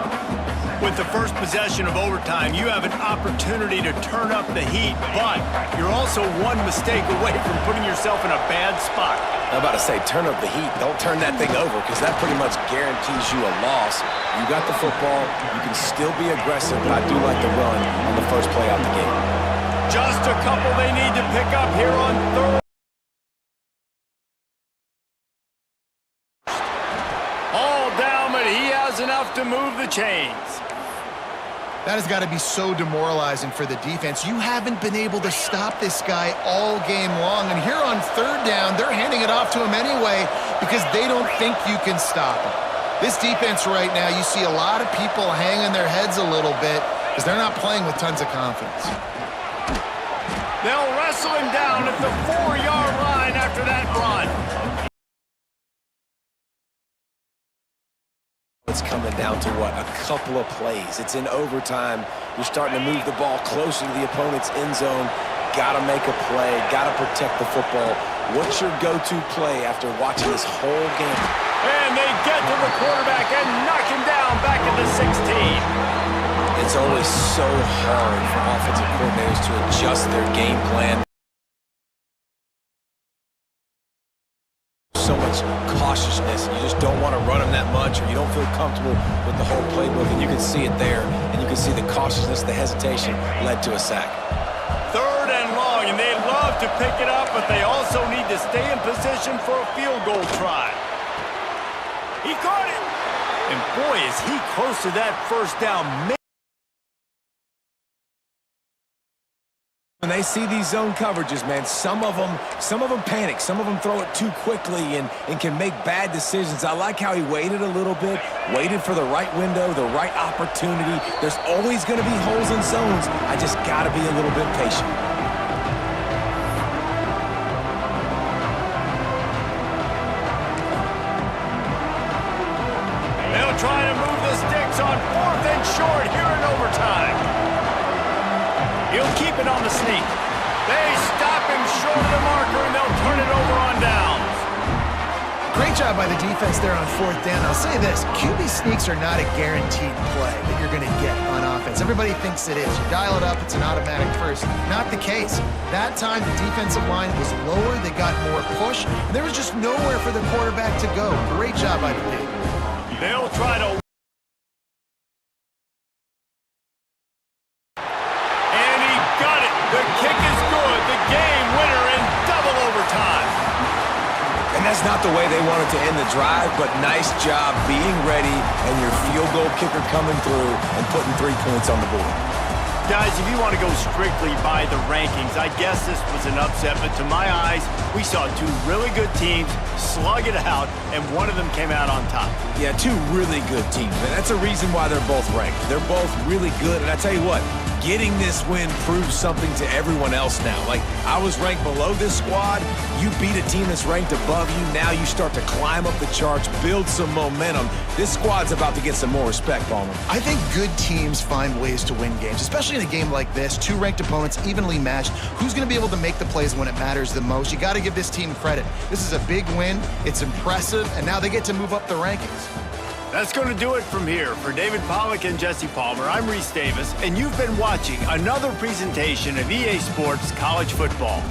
[SPEAKER 1] With the first possession of overtime, you have an opportunity to turn up the heat, but you're also one mistake away from putting yourself in a bad spot.
[SPEAKER 2] I'm about to say, turn up the heat. Don't turn that thing over, because that pretty much guarantees you a loss. You got the football. You can still be aggressive, but I do like the run on the first play out the gate.
[SPEAKER 1] Just a couple they need to pick up here on third. All down, but he has enough to move the chains.
[SPEAKER 3] That has got to be so demoralizing for the defense. You haven't been able to stop this guy all game long. And here on third down, they're handing it off to him anyway because they don't think you can stop him. This defense right now, you see a lot of people hanging their heads a little bit because they're not playing with tons of confidence.
[SPEAKER 1] They'll wrestle him down at the 4-yard line after that run.
[SPEAKER 2] It's coming down to, what, a couple of plays. It's in overtime. You're starting to move the ball closer to the opponent's end zone. Got to make a play. Got to protect the football. What's your go-to play after watching this whole game?
[SPEAKER 1] And they get to the quarterback and knock him down back at the 16.
[SPEAKER 2] It's always so hard for offensive coordinators to adjust their game plan. So much cautiousness. You just don't want to run them that much, or you don't feel comfortable with the whole playbook, and you can see it there, and you can see the cautiousness, the hesitation led to a sack.
[SPEAKER 1] Third and long, and they love to pick it up, but they also need to stay in position for a field goal try. He caught it, and boy, is he close to that first down.
[SPEAKER 2] When they see these zone coverages, man, some of them panic. Some of them throw it too quickly and can make bad decisions. I like how he waited a little bit, waited for the right window, the right opportunity. There's always going to be holes in zones. I just got to be a little bit patient.
[SPEAKER 1] They'll try to move the sticks on 4th and short here in overtime. He'll keep it on the sneak. They stop him short of the marker, and they'll turn it over on downs.
[SPEAKER 3] Great job by the defense there on 4th down. I'll say this, QB sneaks are not a guaranteed play that you're going to get on offense. Everybody thinks it is. You dial it up, it's an automatic first. Not the case. That time, the defensive line was lower. They got more push. And there was just nowhere for the quarterback to go. Great job by the team.
[SPEAKER 1] They'll try to...
[SPEAKER 2] That's not the way they wanted to end the drive, but nice job being ready and your field goal kicker coming through and putting 3 points on the board.
[SPEAKER 1] Guys, if you want to go strictly by the rankings, I guess this was an upset, but to my eyes, we saw two really good teams slug it out, and one of them came out on top.
[SPEAKER 2] Yeah, two really good teams, and that's a reason why they're both ranked. They're both really good, and I tell you what, getting this win proves something to everyone else now. Like, I was ranked below this squad. You beat a team that's ranked above you. Now you start to climb up the charts, build some momentum. This squad's about to get some more respect on them.
[SPEAKER 3] I think good teams find ways to win games, especially in a game like this. Two ranked opponents, evenly matched. Who's going to be able to make the plays when it matters the most? You got to give this team credit. This is a big win. It's impressive, and now they get to move up the rankings.
[SPEAKER 1] That's going to do it from here. For David Pollack and Jesse Palmer, I'm Reese Davis, and you've been watching another presentation of EA Sports College Football.